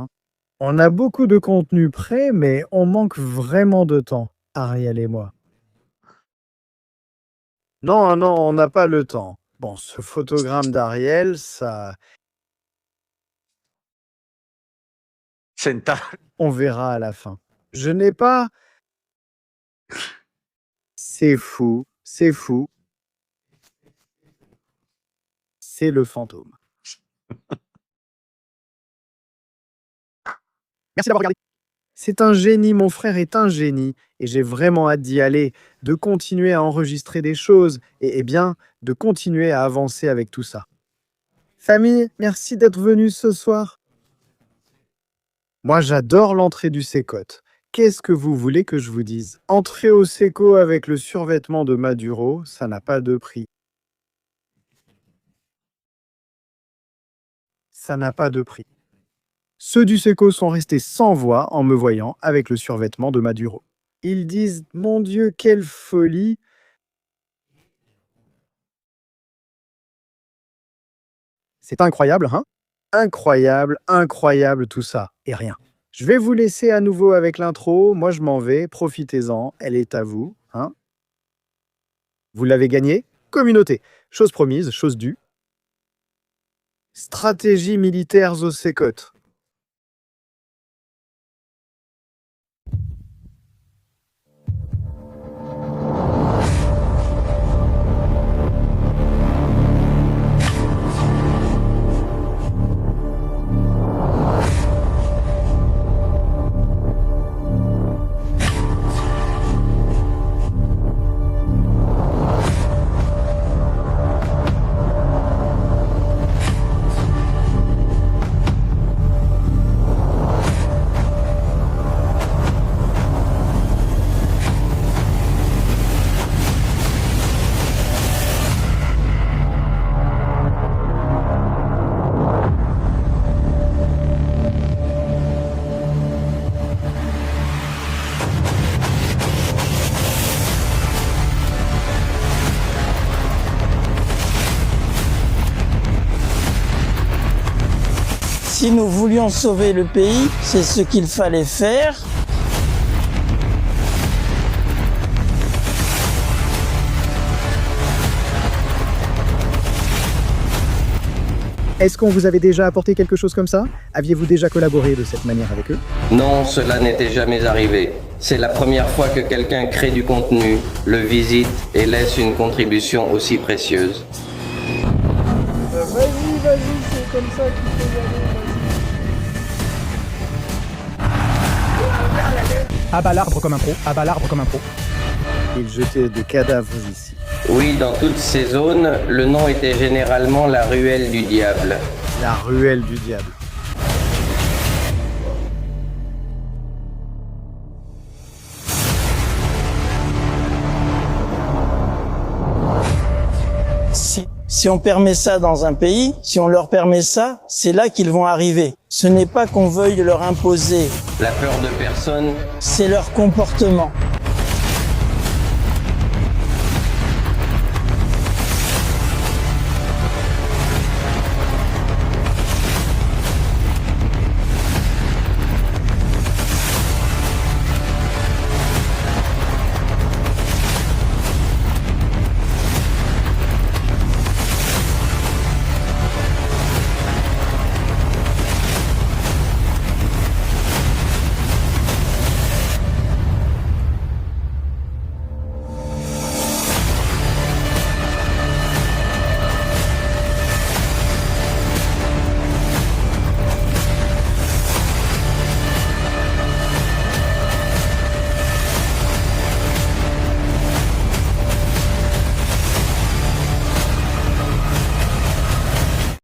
On a beaucoup de contenu prêt, mais on manque vraiment de temps, Ariel et moi. Non, on n'a pas le temps. Bon, ce photogramme d'Ariel, ça... On verra à la fin. Je n'ai pas... C'est fou. C'est le fantôme. Merci d'avoir regardé. C'est un génie, mon frère est un génie. Et j'ai vraiment hâte d'y aller, de continuer à enregistrer des choses et bien, de continuer à avancer avec tout ça. Famille, merci d'être venus ce soir. Moi, j'adore l'entrée du Sécote. Qu'est-ce que vous voulez que je vous dise? Entrer au Séco avec le survêtement de Maduro, ça n'a pas de prix. Ça n'a pas de prix. Ceux du Séco sont restés sans voix en me voyant avec le survêtement de Maduro. Ils disent « Mon Dieu, quelle folie !» C'est incroyable, hein? Incroyable, incroyable tout ça, et rien. Je vais vous laisser à nouveau avec l'intro, moi je m'en vais, profitez-en, elle est à vous. Hein. Vous l'avez gagnée? Communauté. Chose promise, chose due. Stratégie militaire au Sécote. Si nous voulions sauver le pays, c'est ce qu'il fallait faire. Est-ce qu'on vous avait déjà apporté quelque chose comme ça? Aviez-vous déjà collaboré de cette manière avec eux? Non, cela n'était jamais arrivé. C'est la première fois que quelqu'un crée du contenu, le visite et laisse une contribution aussi précieuse. Vas-y, c'est comme ça qu'il faut y aller. Abat l'arbre comme un pro, abat l'arbre comme un pro. Il jetait de cadavres ici. Oui, dans toutes ces zones, le nom était généralement la ruelle du diable. La ruelle du diable. Si on permet ça dans un pays, si on leur permet ça, c'est là qu'ils vont arriver. Ce n'est pas qu'on veuille leur imposer. La peur de personne, C'est leur comportement.